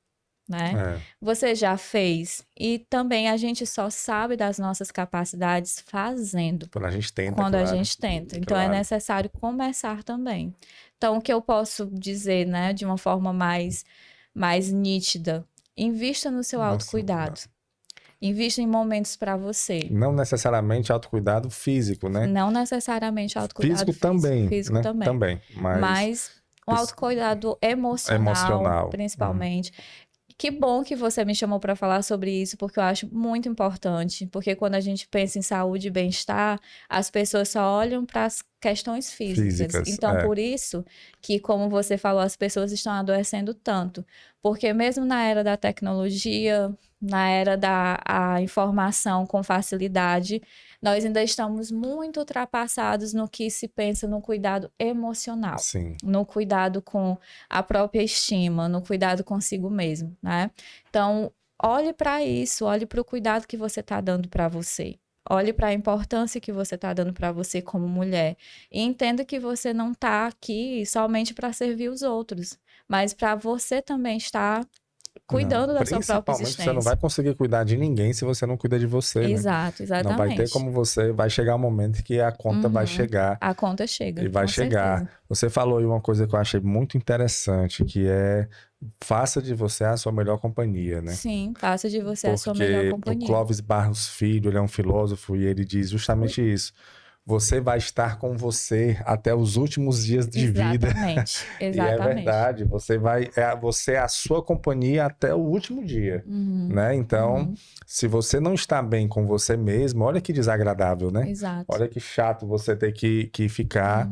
né? Você já fez. E também a gente só sabe das nossas capacidades fazendo. Quando a gente tenta, Quando claro. a gente tenta. Então é necessário começar também. Então, o que eu posso dizer, né, de uma forma mais nítida, invista no seu autocuidado. Invista em momentos para você. Não necessariamente autocuidado físico, né? Não necessariamente autocuidado físico também, físico né? também. Mas um autocuidado emocional, principalmente. Que bom que você me chamou para falar sobre isso, porque eu acho muito importante. Porque quando a gente pensa em saúde e bem-estar, as pessoas só olham para as questões físicas. Então, por isso que, como você falou, as pessoas estão adoecendo tanto. Porque mesmo na era da tecnologia, na era da informação com facilidade, nós ainda estamos muito ultrapassados no que se pensa no cuidado emocional. Sim. No cuidado com a própria estima, no cuidado consigo mesmo, né? Então, olhe para isso, olhe para o cuidado que você está dando para você. Olhe para a importância que você está dando para você como mulher. E entenda que você não está aqui somente para servir os outros, mas para você também estar cuidando da sua própria existência. Você não vai conseguir cuidar de ninguém se você não cuida de você, Exato, né? exatamente. Não vai ter como você... Vai chegar um momento que a conta vai chegar. A conta chega, e vai chegar. Certeza. Você falou aí uma coisa que eu achei muito interessante, que é faça de você a sua melhor companhia, né? Sim, faça de você a sua melhor companhia. Porque o Clóvis Barros Filho, ele é um filósofo e ele diz justamente isso. Você vai estar com você até os últimos dias de vida. Exatamente. E é verdade, você é a sua companhia até o último dia, né? Então, se você não está bem com você mesmo, olha que desagradável, né? Exato. Olha que chato você ter que ficar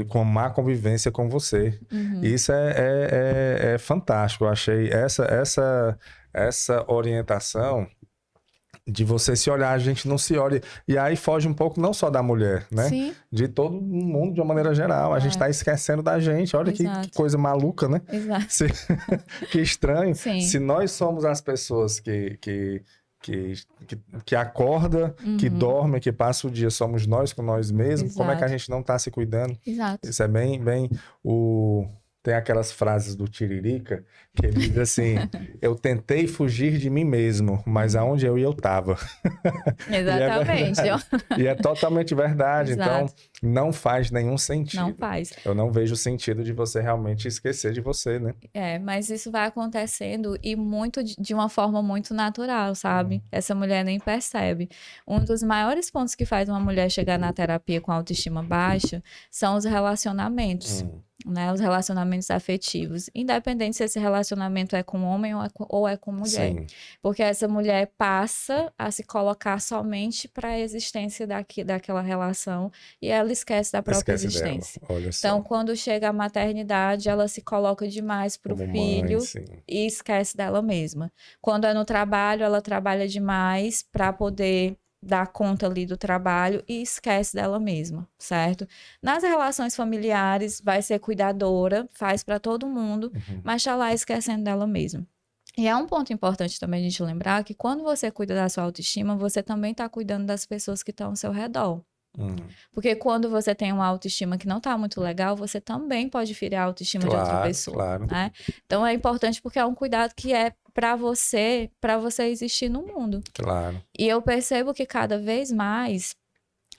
com má convivência com você. Isso é fantástico. Eu achei essa orientação de você se olhar, a gente não se olha. E aí foge um pouco não só da mulher, né? Sim. De todo mundo de uma maneira geral. A gente tá esquecendo da gente. Olha que coisa maluca, né? Exato. Que estranho. Sim. Se nós somos as pessoas que acorda, que dorme, que passa o dia, somos nós com nós mesmos, como é que a gente não tá se cuidando? Exato. Isso é bem Tem aquelas frases do Tiririca que ele diz assim: eu tentei fugir de mim mesmo, mas aonde eu ia, eu tava. Exatamente. E é totalmente verdade. Exato. Então, não faz nenhum sentido. Não faz. Eu não vejo sentido de você realmente esquecer de você, né? Mas isso vai acontecendo e muito de uma forma muito natural, sabe? Essa mulher nem percebe. Um dos maiores pontos que faz uma mulher chegar na terapia com autoestima baixa são os relacionamentos. Né, os relacionamentos afetivos, independente se esse relacionamento é com homem ou é com mulher. Sim. Porque essa mulher passa a se colocar somente para a existência daquela relação e ela esquece da própria existência. Olha só. Então, quando chega a maternidade, ela se coloca demais para o filho e esquece dela mesma. Quando é no trabalho, ela trabalha demais para poder dar conta ali do trabalho e esquece dela mesma, certo? Nas relações familiares, vai ser cuidadora, faz para todo mundo, mas tá lá esquecendo dela mesma. E é um ponto importante também a gente lembrar que quando você cuida da sua autoestima, você também está cuidando das pessoas que estão ao seu redor. Porque quando você tem uma autoestima que não está muito legal, você também pode ferir a autoestima de outra pessoa. Claro. Né? Então é importante porque é um cuidado que é para você existir no mundo. Claro. E eu percebo que cada vez mais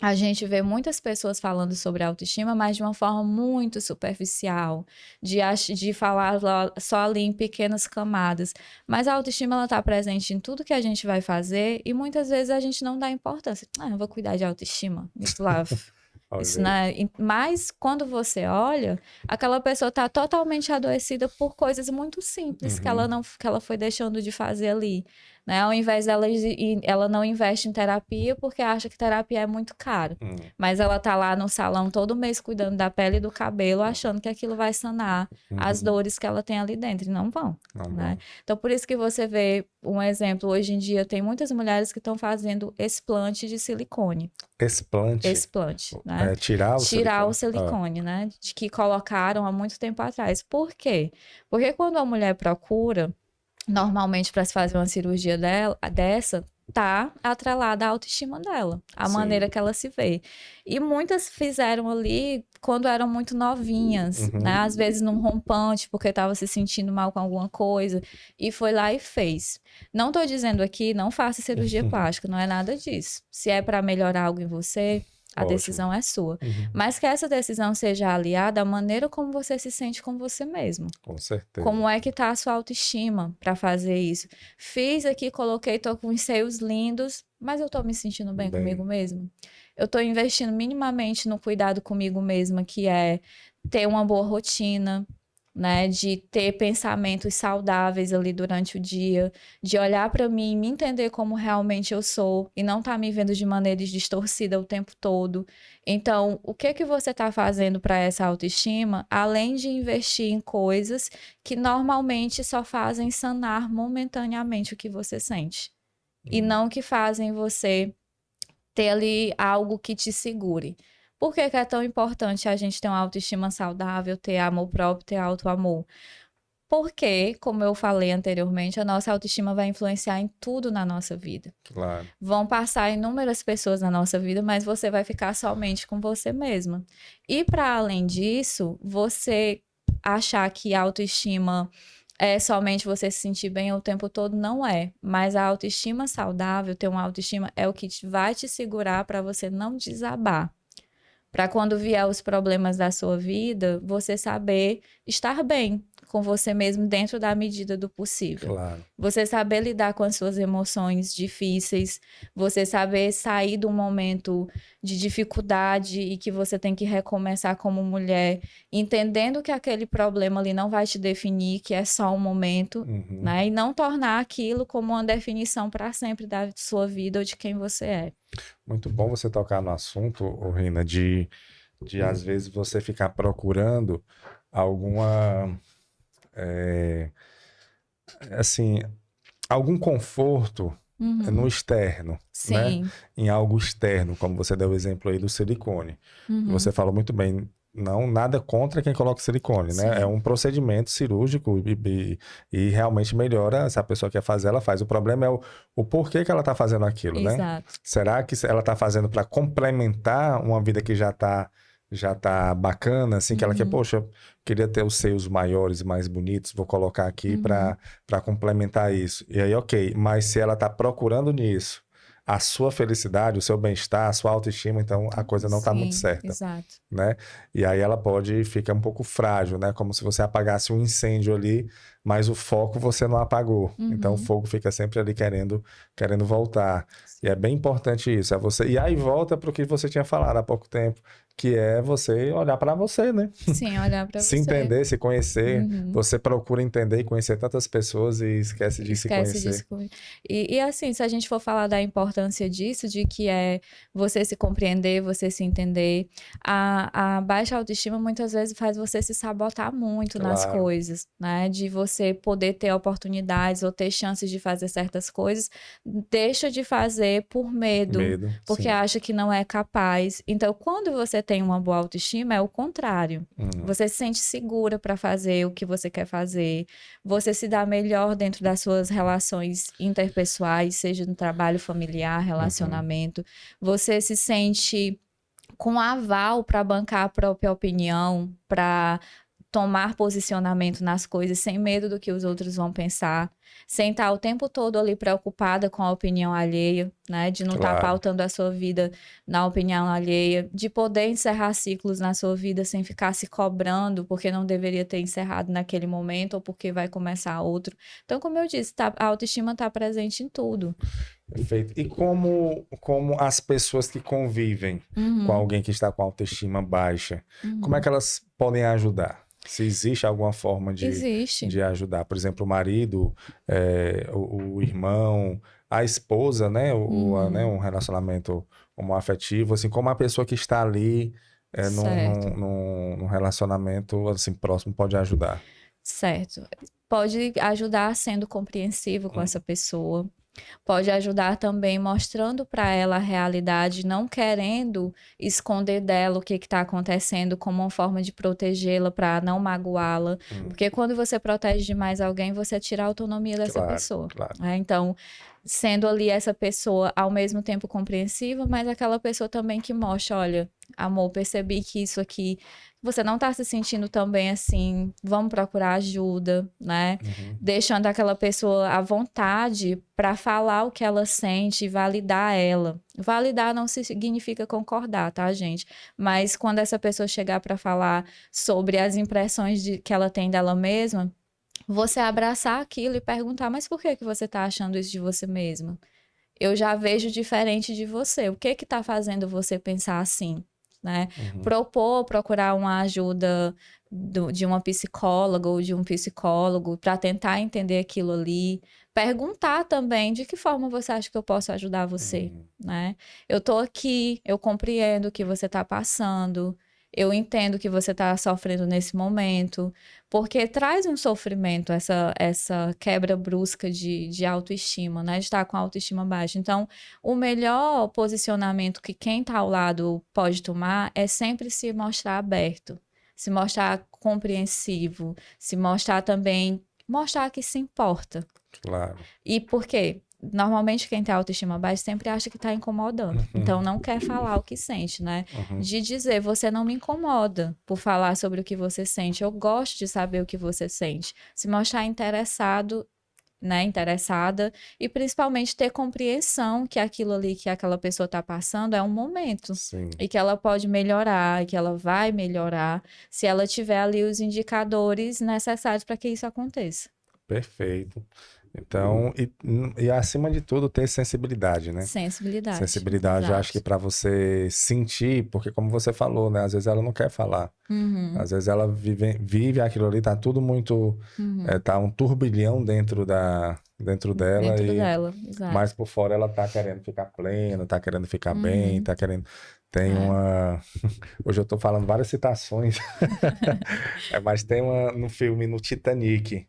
a gente vê muitas pessoas falando sobre autoestima, mas de uma forma muito superficial, de falar só ali em pequenas camadas. Mas a autoestima, ela está presente em tudo que a gente vai fazer e muitas vezes a gente não dá importância. Eu vou cuidar de autoestima. Isso lá, isso não é... Mas quando você olha, aquela pessoa está totalmente adoecida por coisas muito simples que ela foi deixando de fazer ali. Né? Ao invés dela, ela não investe em terapia porque acha que terapia é muito caro. Mas ela tá lá no salão todo mês cuidando da pele e do cabelo, achando que aquilo vai sanar as dores que ela tem ali dentro. E não vão. Né? Então, por isso que você vê um exemplo. Hoje em dia, tem muitas mulheres que estão fazendo explante de silicone. Explante, né? Tirar o silicone, né? De que colocaram há muito tempo atrás. Por quê? Porque quando a mulher procura... Normalmente, para se fazer uma cirurgia dessa, tá atrelada à autoestima dela, a maneira que ela se vê. E muitas fizeram ali quando eram muito novinhas, né? Às vezes num rompante, porque estava se sentindo mal com alguma coisa, e foi lá e fez. Não estou dizendo aqui, não faça cirurgia plástica, não é nada disso. Se é para melhorar algo em você... A decisão é sua. Mas que essa decisão seja aliada à maneira como você se sente com você mesmo. Com certeza. Como é que tá a sua autoestima para fazer isso? Fiz aqui, coloquei, tô com os seios lindos, mas eu tô me sentindo bem comigo mesmo? Eu tô investindo minimamente no cuidado comigo mesma, que é ter uma boa rotina, né, de ter pensamentos saudáveis ali durante o dia, de olhar para mim, me entender como realmente eu sou e não tá me vendo de maneira distorcida o tempo todo. Então, o que que você tá fazendo para essa autoestima, além de investir em coisas que normalmente só fazem sanar momentaneamente o que você sente e não que fazem você ter ali algo que te segure. Por que que é tão importante a gente ter uma autoestima saudável, ter amor próprio, ter auto-amor? Porque, como eu falei anteriormente, a nossa autoestima vai influenciar em tudo na nossa vida. Claro. Vão passar inúmeras pessoas na nossa vida, mas você vai ficar somente com você mesma. E, para além disso, você achar que a autoestima é somente você se sentir bem o tempo todo, não é. Mas a autoestima saudável, ter uma autoestima, é o que vai te segurar para você não desabar. Para quando vier os problemas da sua vida, você saber estar bem com você mesmo dentro da medida do possível. Claro. Você saber lidar com as suas emoções difíceis, você saber sair de um momento de dificuldade e que você tem que recomeçar como mulher, entendendo que aquele problema ali não vai te definir, que é só um momento, né? E não tornar aquilo como uma definição para sempre da sua vida ou de quem você é. Muito bom você tocar no assunto, Rina, de às vezes você ficar procurando alguma, assim, algum conforto no externo, Sim. né? Em algo externo, como você deu o exemplo aí do silicone. Você falou muito bem, não, nada contra quem coloca silicone, né? Sim. É um procedimento cirúrgico e realmente melhora. Se a pessoa quer fazer, ela faz. O problema é o porquê que ela está fazendo aquilo, né? Exato. Será que ela está fazendo para complementar uma vida que já tá bacana, assim, que ela quer, poxa, queria ter os seios maiores e mais bonitos, vou colocar aqui para complementar isso. E aí, ok, mas se ela tá procurando nisso a sua felicidade, o seu bem-estar, a sua autoestima, então a coisa não tá muito certa. Exato. Né? E aí ela fica um pouco frágil, né? Como se você apagasse um incêndio ali, mas o foco você não apagou. Então o fogo fica sempre ali querendo voltar. E é bem importante isso. E aí volta para o que você tinha falado há pouco tempo, que é você olhar para você, né? Sim, olhar para você. Se entender, se conhecer. Você procura entender e conhecer tantas pessoas e esquece de se conhecer. E assim, se a gente for falar da importância disso, de que é você se compreender, você se entender, a baixa autoestima muitas vezes faz você se sabotar muito nas coisas, né? De você poder ter oportunidades ou ter chances de fazer certas coisas, deixa de fazer por medo porque acha que não é capaz. Então, quando você tem uma boa autoestima, é o contrário. Você se sente segura para fazer o que você quer fazer, você se dá melhor dentro das suas relações interpessoais, seja no trabalho familiar, relacionamento, você se sente com aval para bancar a própria opinião, para tomar posicionamento nas coisas sem medo do que os outros vão pensar, sem estar o tempo todo ali preocupada com a opinião alheia, né? De não estar pautando a sua vida na opinião alheia, de poder encerrar ciclos na sua vida sem ficar se cobrando porque não deveria ter encerrado naquele momento ou porque vai começar outro. Então, como eu disse, a autoestima está presente em tudo. Perfeito. E como as pessoas que convivem com alguém que está com autoestima baixa, como é que elas podem ajudar? Se existe alguma forma de ajudar, por exemplo, o marido, o irmão, a esposa, né? Um relacionamento homoafetivo, assim, como a pessoa que está ali num relacionamento assim, próximo pode ajudar. Certo. Pode ajudar sendo compreensivo com essa pessoa. Pode ajudar também mostrando para ela a realidade, não querendo esconder dela o que está acontecendo como uma forma de protegê-la para não magoá-la. Porque quando você protege demais alguém, você tira a autonomia dessa pessoa. Claro. Então, sendo ali essa pessoa ao mesmo tempo compreensiva, mas aquela pessoa também que mostra, olha, amor, percebi que isso aqui, você não tá se sentindo tão bem assim, vamos procurar ajuda, né? Deixando aquela pessoa à vontade para falar o que ela sente e validar ela. Validar não significa concordar, tá, gente? Mas quando essa pessoa chegar para falar sobre as impressões que ela tem dela mesma, você abraçar aquilo e perguntar, mas por que você tá achando isso de você mesma? Eu já vejo diferente de você. O que tá fazendo você pensar assim? Né? Procurar uma ajuda de uma psicóloga ou de um psicólogo para tentar entender aquilo ali. Perguntar também de que forma você acha que eu posso ajudar você, né? Eu tô aqui, eu compreendo o que você tá passando, eu entendo que você está sofrendo nesse momento, porque traz um sofrimento essa quebra brusca de autoestima, né? De estar com a autoestima baixa. Então, o melhor posicionamento que quem está ao lado pode tomar é sempre se mostrar aberto, se mostrar compreensivo, se mostrar também, mostrar que se importa. Claro. E por quê? Normalmente quem tem autoestima baixa sempre acha que está incomodando. Então não quer falar o que sente, né? De dizer, você não me incomoda por falar sobre o que você sente. Eu gosto de saber o que você sente. Se mostrar interessado, né? Interessada. E principalmente ter compreensão que aquilo ali que aquela pessoa está passando é um momento. Sim. E que ela pode melhorar, e que ela vai melhorar se ela tiver ali os indicadores necessários para que isso aconteça. Perfeito. Então, e acima de tudo, ter sensibilidade, né? Sensibilidade. Sensibilidade, eu acho que para você sentir, porque como você falou, né? Às vezes ela não quer falar. Às vezes ela vive aquilo ali, tá tudo muito... tá um turbilhão dentro dela. Dentro dela, exato. Mas por fora ela tá querendo ficar plena, tá querendo ficar bem, tá querendo... Tem uma... Hoje eu tô falando várias citações. Mas tem no filme, no Titanic,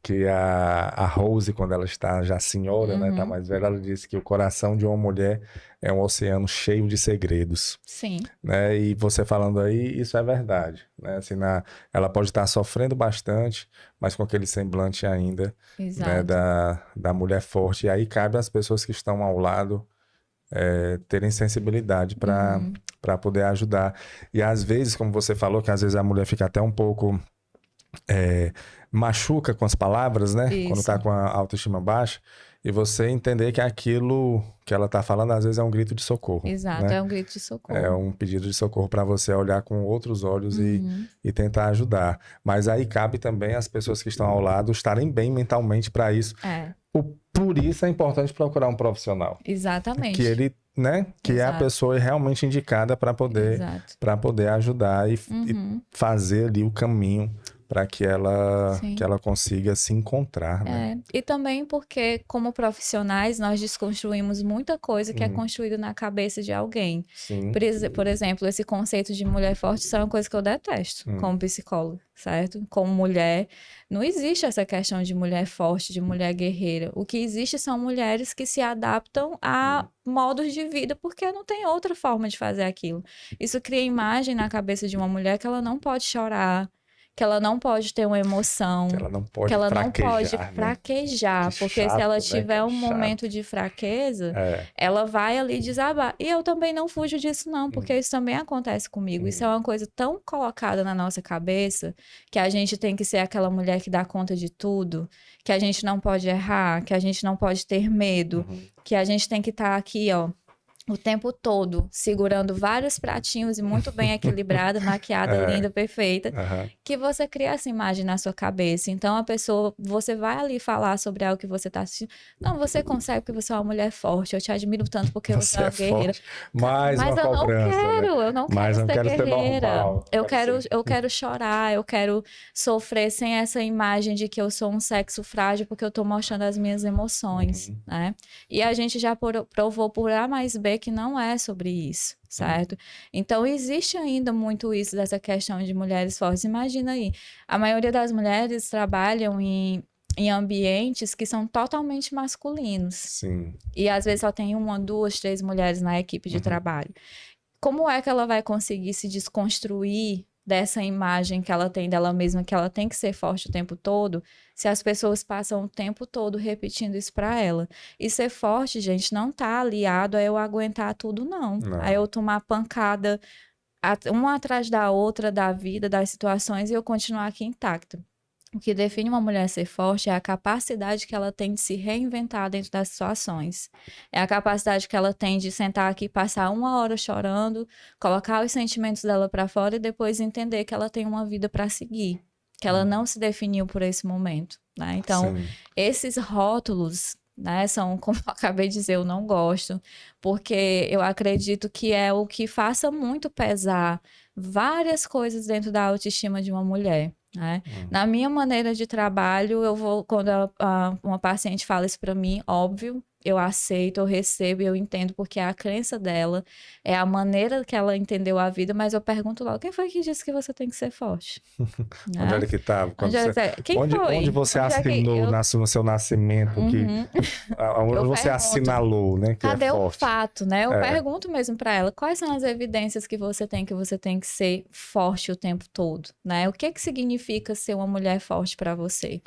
que a Rose, quando ela está já senhora, né, tá mais velha, ela disse que o coração de uma mulher é um oceano cheio de segredos. Sim. Né? E você falando aí, isso é verdade. Né? Assim, ela pode estar sofrendo bastante, mas com aquele semblante ainda, né, da mulher forte. E aí cabe às pessoas que estão ao lado terem sensibilidade para poder ajudar. E às vezes, como você falou, que às vezes a mulher fica até um pouco machuca com as palavras, né? Isso. Quando tá com a autoestima baixa, e você entender que aquilo que ela tá falando às vezes é um grito de socorro. Exato, né? é um grito de socorro. É um pedido de socorro para você olhar com outros olhos e tentar ajudar. Mas aí cabe também as pessoas que estão ao lado estarem bem mentalmente para isso. Por isso é importante procurar um profissional. Exatamente. Que ele, né? Que é a pessoa realmente indicada para poder ajudar e fazer ali o caminho para que ela consiga se encontrar, né? E também porque, como profissionais, nós desconstruímos muita coisa que é construída na cabeça de alguém. Sim. Por exemplo, esse conceito de mulher forte, isso é uma coisa que eu detesto como psicóloga, certo? Como mulher, não existe essa questão de mulher forte, de mulher guerreira. O que existe são mulheres que se adaptam a modos de vida porque não tem outra forma de fazer aquilo. Isso cria imagem na cabeça de uma mulher que ela não pode chorar, que ela não pode ter uma emoção, Que ela não pode que ela não pode né? fraquejar, Que porque chato, se ela né? tiver Que um chato. momento de fraqueza, É. ela vai ali desabar. E eu também não fujo disso não, porque isso também acontece comigo. Isso é uma coisa tão colocada na nossa cabeça, que a gente tem que ser aquela mulher que dá conta de tudo, que a gente não pode errar, que a gente não pode ter medo, que a gente tem que estar aqui, ó, o tempo todo, segurando vários pratinhos e muito bem equilibrada, maquiada, linda, perfeita, que você cria essa imagem na sua cabeça. Então, a pessoa, você vai ali falar sobre algo que você está assistindo. Não, você consegue porque você é uma mulher forte, eu te admiro tanto porque você é uma guerreira. Mais Mas uma eu não cobrança, quero, né? eu não Mas quero eu ser quero ser guerreira. normal. Eu quero chorar, eu quero sofrer sem essa imagem de que eu sou um sexo frágil porque eu tô mostrando as minhas emoções, né? E a gente já provou por A mais B que não é sobre isso, certo? Então, existe ainda muito isso dessa questão de mulheres fortes. Imagina aí, a maioria das mulheres trabalham em ambientes que são totalmente masculinos. Sim. E às vezes só tem uma, duas, três mulheres na equipe de trabalho. Como é que ela vai conseguir se desconstruir dessa imagem que ela tem dela mesma, que ela tem que ser forte o tempo todo, se as pessoas passam o tempo todo repetindo isso pra ela? E ser forte, gente, não tá aliado a eu aguentar tudo, não. A eu tomar pancada uma atrás da outra da vida, das situações, e eu continuar aqui intacta. O que define uma mulher ser forte é a capacidade que ela tem de se reinventar dentro das situações. É a capacidade que ela tem de sentar aqui, passar uma hora chorando, colocar os sentimentos dela para fora e depois entender que ela tem uma vida para seguir, que ela não se definiu por esse momento, né? Então, esses rótulos, né, são, como eu acabei de dizer, eu não gosto, porque eu acredito que é o que faça muito pesar várias coisas dentro da autoestima de uma mulher. Né? Na minha maneira de trabalho, eu vou, quando uma paciente fala isso para mim, óbvio, eu aceito, eu recebo, eu entendo, porque é a crença dela, é a maneira que ela entendeu a vida, mas eu pergunto logo, quem foi que disse que você tem que ser forte? Né? Onde era que estava? Onde você assinou no seu nascimento? Onde você assinalou, né? Que cadê é o fato, né? Eu pergunto mesmo para ela, quais são as evidências que você tem que ser forte o tempo todo, né? O que significa ser uma mulher forte para você?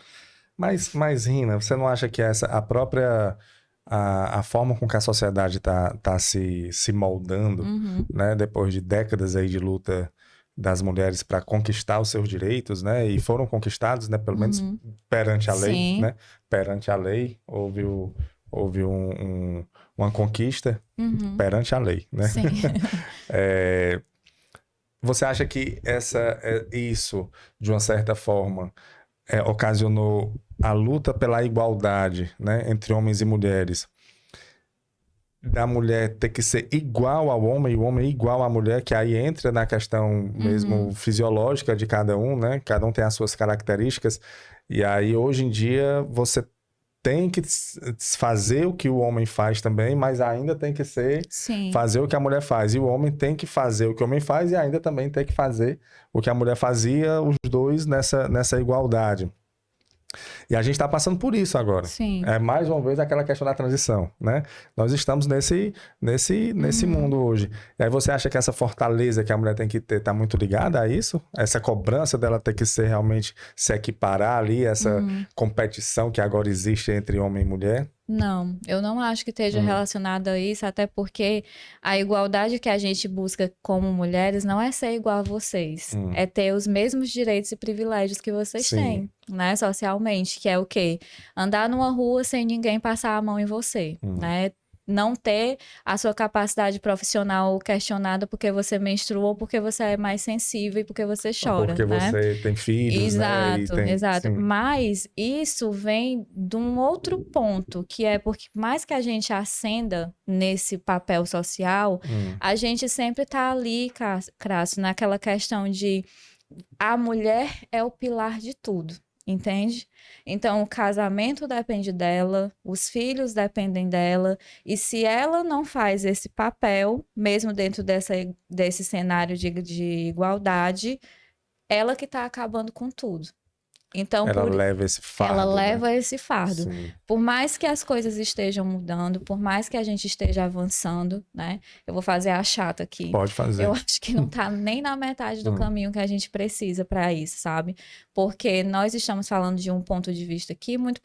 Mas, Rina, você não acha que a própria... A forma com que a sociedade tá se moldando, né? Depois de décadas aí de luta das mulheres para conquistar os seus direitos, né? E foram conquistados, né? Pelo menos perante a lei, Sim. né? Perante a lei, houve uma conquista perante a lei, né? Sim. Você acha que isso, de uma certa forma, ocasionou a luta pela igualdade, né, entre homens e mulheres, da mulher ter que ser igual ao homem e o homem igual à mulher, que aí entra na questão mesmo fisiológica de cada um, né? Cada um tem as suas características, e aí hoje em dia você tem que fazer o que o homem faz também, mas ainda tem que fazer o que a mulher faz. E o homem tem que fazer o que o homem faz e ainda também tem que fazer o que a mulher fazia, os dois nessa igualdade. E a gente está passando por isso agora. Sim. É mais uma vez aquela questão da transição, né? Nós estamos nesse mundo hoje. E aí você acha que essa fortaleza que a mulher tem que ter está muito ligada a isso? Essa cobrança dela ter que ser realmente se equiparar ali, essa competição que agora existe entre homem e mulher? Não, eu não acho que esteja relacionado a isso, até porque a igualdade que a gente busca como mulheres não é ser igual a vocês, é ter os mesmos direitos e privilégios que vocês têm, né, socialmente, que é o quê? Andar numa rua sem ninguém passar a mão em você, né? Não ter a sua capacidade profissional questionada porque você menstrua ou porque você é mais sensível e porque você chora, porque né? você tem filhos, exato, né? Exato. Mas isso vem de um outro ponto, que é porque mais que a gente ascenda nesse papel social, a gente sempre tá ali, Crasso, naquela questão de a mulher é o pilar de tudo. Entende? Então, o casamento depende dela, os filhos dependem dela, e se ela não faz esse papel, mesmo dentro desse cenário de igualdade, ela que está acabando com tudo. Então, ela leva esse fardo. Ela leva esse fardo. Sim. Por mais que as coisas estejam mudando, por mais que a gente esteja avançando, né? Eu vou fazer a chata aqui. Pode fazer. Eu acho que não tá nem na metade do caminho que a gente precisa para isso, sabe? Porque nós estamos falando de um ponto de vista aqui muito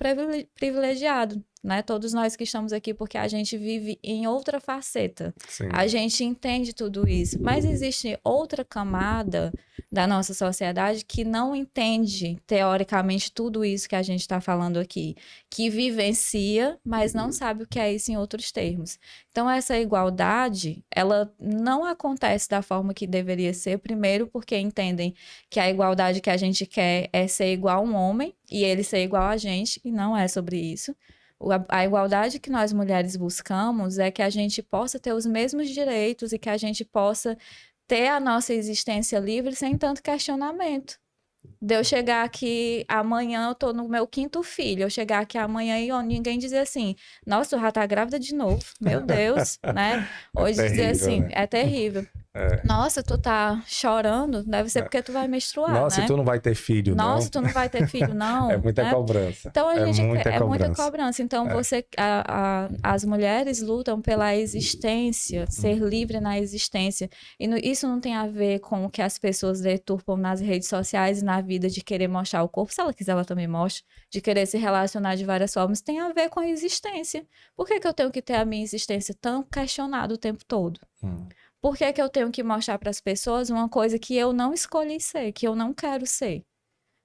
privilegiado, né? Todos nós que estamos aqui, porque a gente vive em outra faceta. Sim. A gente entende tudo isso. Mas existe outra camada da nossa sociedade que não entende, teoricamente, tudo isso que a gente está falando aqui. Que vivencia, mas não sabe o que é isso em outros termos. Então, essa igualdade, ela não acontece da forma que deveria ser. Primeiro, porque entendem que a igualdade que a gente quer é ser igual a um homem e ele ser igual a gente, e não é sobre isso. A igualdade que nós mulheres buscamos é que a gente possa ter os mesmos direitos e que a gente possa ter a nossa existência livre sem tanto questionamento. De eu chegar aqui amanhã, eu tô no meu 5º filho, eu chegar aqui amanhã e ninguém dizer assim, nossa, tu já tá grávida de novo, meu Deus, né? Hoje dizer assim, né? É terrível. Nossa, tu tá chorando, deve ser porque tu vai menstruar, nossa, né? tu não vai ter filho, não. Nossa, tu não vai ter filho, não. É muita cobrança. Então, é muita cobrança. Então, as mulheres lutam pela existência, ser livre na existência. E isso não tem a ver com o que as pessoas deturpam nas redes sociais e na vida de querer mostrar o corpo. Se ela quiser, ela também mostra. De querer se relacionar de várias formas. Tem a ver com a existência. Por que eu tenho que ter a minha existência tão questionada o tempo todo? Por que eu tenho que mostrar para as pessoas uma coisa que eu não escolhi ser, que eu não quero ser?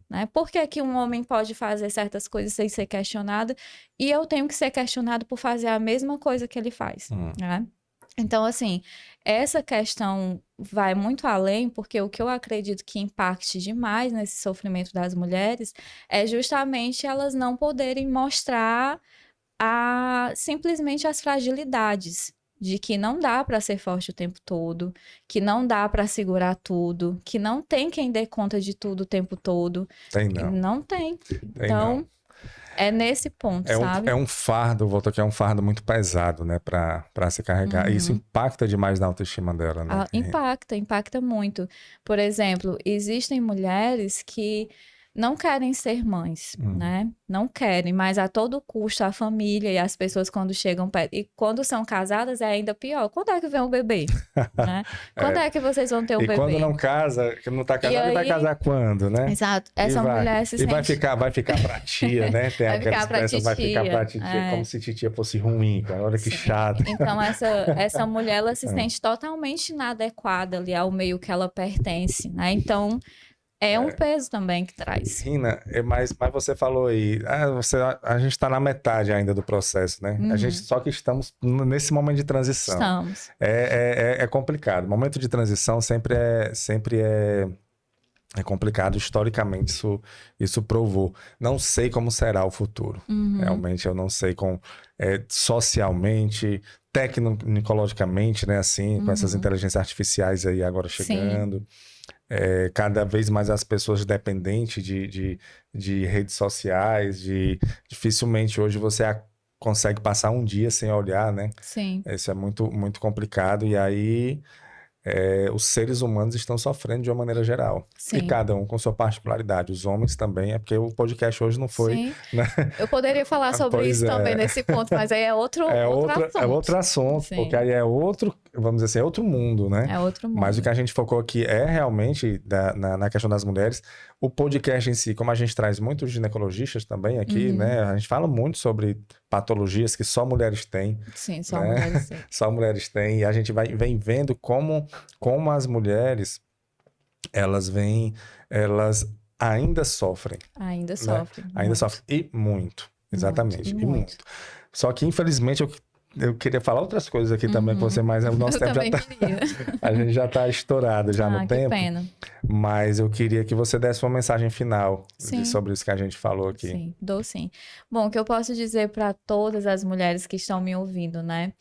Né? Por que um homem pode fazer certas coisas sem ser questionado e eu tenho que ser questionado por fazer a mesma coisa que ele faz? Né? Então, assim, essa questão vai muito além, porque o que eu acredito que impacte demais nesse sofrimento das mulheres é justamente elas não poderem mostrar simplesmente as fragilidades. De que não dá para ser forte o tempo todo, que não dá para segurar tudo, que não tem quem dê conta de tudo o tempo todo. Tem não. Não tem. Então, é nesse ponto, sabe? É um fardo, volto aqui, é um fardo muito pesado, né, para se carregar. E isso impacta demais na autoestima dela, né? Impacta muito. Por exemplo, existem mulheres que não querem ser mães, né? Não querem, mas a todo custo a família e as pessoas quando chegam perto. E quando são casadas é ainda pior. Quando é que vem o bebê? Né? Quando é que vocês vão ter um bebê? E quando não casa, que não tá casado, ele vai casar quando, né? Exato. Essa mulher se sente... E vai ficar pra tia, né? Tem aquela expressão, vai ficar pra titia, como se titia fosse ruim, cara. Olha que chato. Então, essa mulher, ela se sente totalmente inadequada ali ao meio que ela pertence, né? Então... É um peso também que traz. Rina, mas você falou aí, a gente está na metade ainda do processo, né? Só que estamos nesse momento de transição. Estamos. É complicado. O momento de transição sempre é complicado. Historicamente, isso provou. Não sei como será o futuro. Realmente, eu não sei socialmente, tecnologicamente, né? Assim, com essas inteligências artificiais aí agora chegando. Sim. Cada vez mais as pessoas dependentes de redes sociais, dificilmente hoje você consegue passar um dia sem olhar, né? Sim. Isso é muito, muito complicado. E aí os seres humanos estão sofrendo de uma maneira geral. Sim. E cada um com sua particularidade. Os homens também, porque o podcast hoje não foi... Sim. Né? Eu poderia falar sobre isso também nesse ponto, mas aí é outro assunto. É outro assunto, Sim. porque aí é outro, vamos dizer assim, é outro mundo, né? É outro mundo. Mas o que a gente focou aqui é realmente na questão das mulheres. O podcast em si, como a gente traz muitos ginecologistas também aqui, né? A gente fala muito sobre patologias que só mulheres têm. Sim, só né? mulheres têm. Só mulheres têm. E a gente vem vendo como as mulheres, elas ainda sofrem. Ainda né? sofrem. Ainda sofrem. E muito. Exatamente. E muito. Só que, infelizmente, eu queria falar outras coisas aqui também com você, mas o nosso tempo já tá... A gente já está estourado já no tempo. Que pena. Mas eu queria que você desse uma mensagem final sobre isso que a gente falou aqui. Sim, dou sim. Bom, o que eu posso dizer para todas as mulheres que estão me ouvindo, né?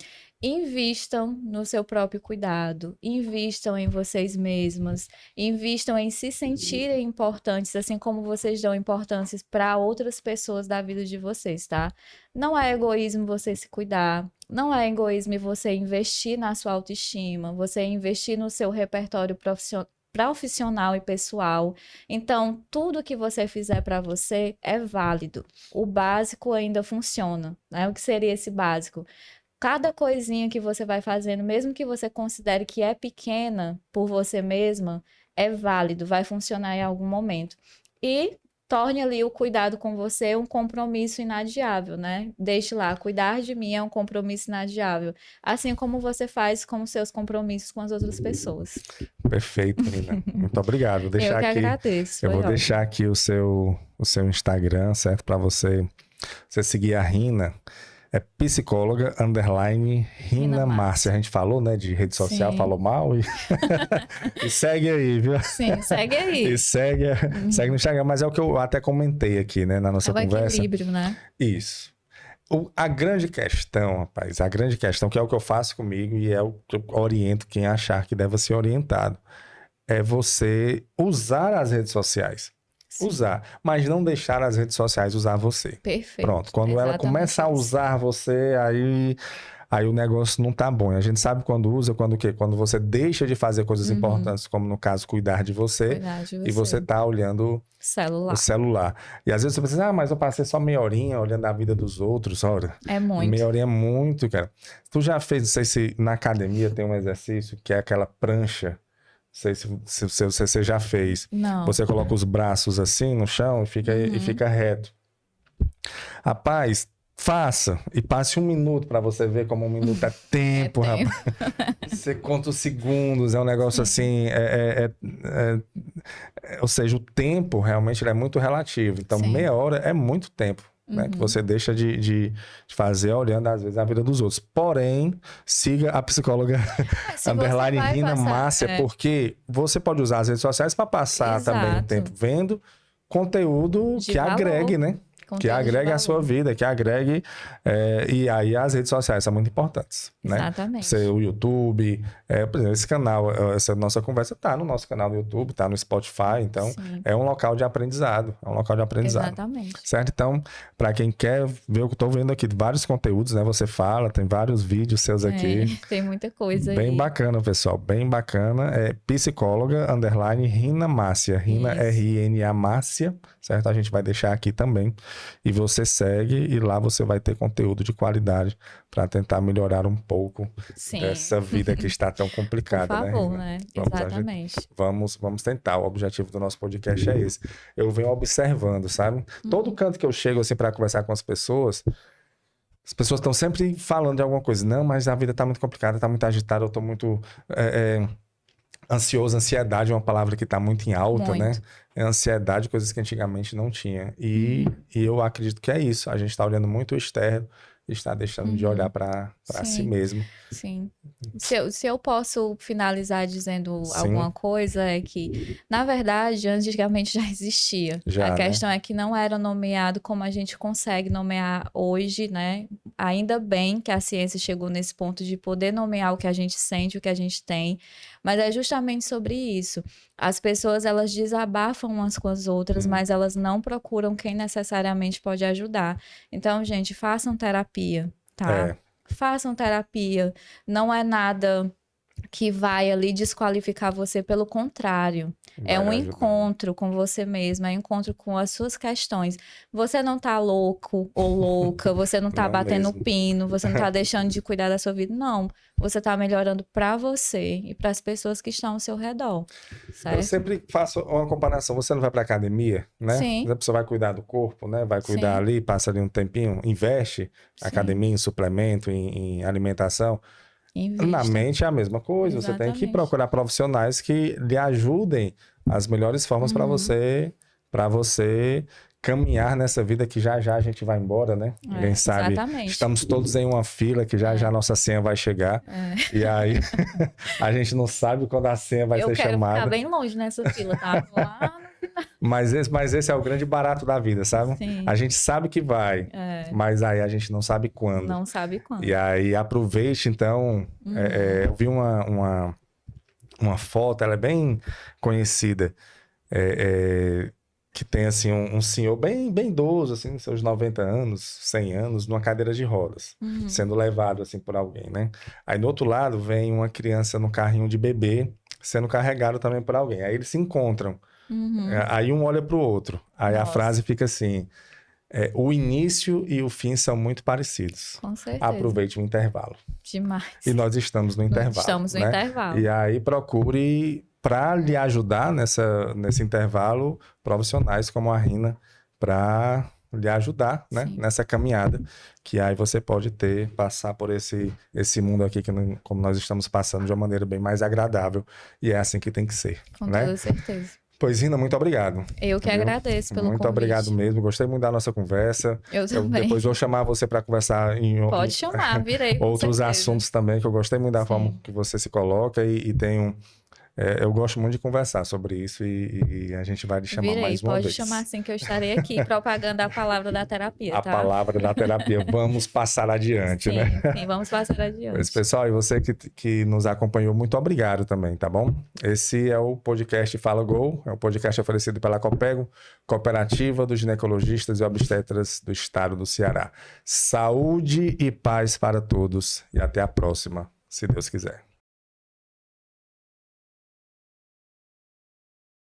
Invistam no seu próprio cuidado, invistam em vocês mesmas, invistam em se sentirem importantes, assim como vocês dão importância para outras pessoas da vida de vocês, tá? Não é egoísmo você se cuidar, não é egoísmo você investir na sua autoestima, você investir no seu repertório profissional e pessoal. Então, tudo que você fizer para você é válido. O básico ainda funciona, né? O que seria esse básico? Cada coisinha que você vai fazendo, mesmo que você considere que é pequena por você mesma, é válido, vai funcionar em algum momento. E torne ali o cuidado com você um compromisso inadiável, né? Deixe lá, cuidar de mim é um compromisso inadiável. Assim como você faz com os seus compromissos com as outras pessoas. Perfeito, Nina. Muito obrigado. Vou deixar Eu que aqui, agradeço. eu Foi vou ótimo. deixar aqui o seu Instagram, certo? Para você seguir a Rina. É psicóloga, _Rina Rina Márcia. A gente falou, né, de rede social, Sim. falou mal. E segue aí, viu? Sim, segue aí. E segue no Instagram. Mas é o que eu até comentei aqui, né, na nossa É o conversa. equilíbrio, né? Isso. A grande questão, rapaz, a grande questão, que é o que eu faço comigo e é o que eu oriento quem achar que deve ser orientado, é você usar as redes sociais. Sim. Usar, mas não deixar as redes sociais usar você. Perfeito. Pronto, quando ela Exatamente começa a isso. usar você, aí o negócio não tá bom. E a gente sabe quando usa, quando o quê? Quando você deixa de fazer coisas importantes, como no caso, cuidar de você, Cuidar de e você tá olhando Celular. o celular. E às vezes você pensa, mas eu passei só meia horinha olhando a vida dos outros. Ora, É muito. meia horinha é muito, cara. Tu já fez, não sei se na academia tem um exercício que é aquela prancha. Não sei se você já fez. Não. Você coloca os braços assim no chão e fica reto. Rapaz, faça e passe 1 minuto para você ver como 1 minuto é tempo, tempo. rapaz. Você conta os segundos, é um negócio assim, ou seja, o tempo realmente ele é muito relativo. Então, Sim. meia hora é muito tempo, né, que você deixa de fazer olhando às vezes a vida dos outros. Porém, siga a psicóloga _Rina Márcia, porque você pode usar as redes sociais para passar também o tempo vendo conteúdo De que valor. agregue, né? Que agregue a sua vida, que agregue. E aí as redes sociais são muito importantes, né? Exatamente. O YouTube, por exemplo, esse canal, essa nossa conversa tá no nosso canal no YouTube, tá no Spotify, então Sim. é um local de aprendizado. Exatamente. Certo? Então, para quem quer ver o que eu tô vendo aqui, vários conteúdos, né? Você fala, tem vários vídeos seus aqui. Tem muita coisa Bem aí. bacana, pessoal, bem bacana. É psicóloga _Rina Márcia. Rina, Isso. RINA Márcia, certo? A gente vai deixar aqui também. E você segue e lá você vai ter conteúdo de qualidade para tentar melhorar um pouco dessa vida que está tão complicada, Por favor, né? né? Exatamente. Vamos tentar. O objetivo do nosso podcast é esse. Eu venho observando, sabe? Todo canto que eu chego assim para conversar com as pessoas estão sempre falando de alguma coisa. Não, mas a vida tá muito complicada, tá muito agitada, eu tô muito ansioso. Ansiedade é uma palavra que tá muito em alta, né? É ansiedade, coisas que antigamente não tinha. E eu acredito que é isso. A gente tá olhando muito o externo e está deixando de olhar para si mesmo. Sim. Se eu posso finalizar dizendo Sim. alguma coisa, é que, na verdade, antigamente já existia. A questão é que não era nomeado como a gente consegue nomear hoje, né? Ainda bem que a ciência chegou nesse ponto de poder nomear o que a gente sente, o que a gente tem, mas é justamente sobre isso. As pessoas, elas desabafam umas com as outras, mas elas não procuram quem necessariamente pode ajudar. Então, gente, façam terapia, tá? Façam terapia. Não é nada que vai ali desqualificar você, pelo contrário. É um encontro com você mesmo, é um encontro com as suas questões. Você não tá louco ou louca, você não tá batendo pino, você não tá deixando de cuidar da sua vida, não. Você tá melhorando pra você e pras pessoas que estão ao seu redor, certo? Eu sempre faço uma comparação. Você não vai pra academia, né? Sim. A pessoa vai cuidar do corpo, né? Vai cuidar ali, passa ali um tempinho, investe na academia, em suplemento, em alimentação. Invista. Na mente é a mesma coisa. Exatamente. Você tem que procurar profissionais que lhe ajudem as melhores formas para você caminhar nessa vida que já a gente vai embora, né? Ninguém sabe. Exatamente. Estamos todos em uma fila que já a nossa senha vai chegar. E aí a gente não sabe quando a senha vai ser chamada. Eu quero ficar bem longe nessa fila, tá? Lá no... Mas esse é o grande barato da vida, sabe? Sim. A gente sabe que vai, mas aí a gente não sabe quando. Não sabe quando. E aí aproveite, então. Eu vi uma foto, ela é bem conhecida, que tem assim um senhor bem idoso, assim, seus 90 anos, 100 anos, numa cadeira de rodas, sendo levado assim por alguém, né? Aí do outro lado vem uma criança no carrinho de bebê, sendo carregado também por alguém. Aí eles se encontram. Uhum. Aí um olha para o outro. Aí a Nossa. frase fica assim: o início e o fim são muito parecidos. Com certeza. Aproveite o intervalo. Demais. E nós estamos no intervalo. Estamos no né? intervalo. E aí procure, para lhe ajudar nesse intervalo, profissionais como a Rina, para lhe ajudar, né? Nessa caminhada, que aí você pode passar por esse mundo aqui, como nós estamos passando, de uma maneira bem mais agradável. E é assim que tem que ser. Com né? toda certeza. Pois, Rina, muito obrigado. Eu que agradeço pelo convite. Muito obrigado mesmo. Gostei muito da nossa conversa. Eu também. Depois vou chamar você para conversar em Pode chamar, virei. outros assuntos também, que eu gostei muito da forma que você se coloca e tem eu gosto muito de conversar sobre isso e a gente vai lhe chamar mais uma vez. Pode chamar assim que eu estarei aqui propagando a palavra da terapia, tá? A palavra da terapia. Vamos passar adiante, sim, né? Sim, vamos passar adiante. Mas, pessoal, e você que nos acompanhou, muito obrigado também, tá bom? Esse é o podcast Fala Go, é um podcast oferecido pela Copego, Cooperativa dos Ginecologistas e Obstetras do Estado do Ceará. Saúde e paz para todos e até a próxima, se Deus quiser.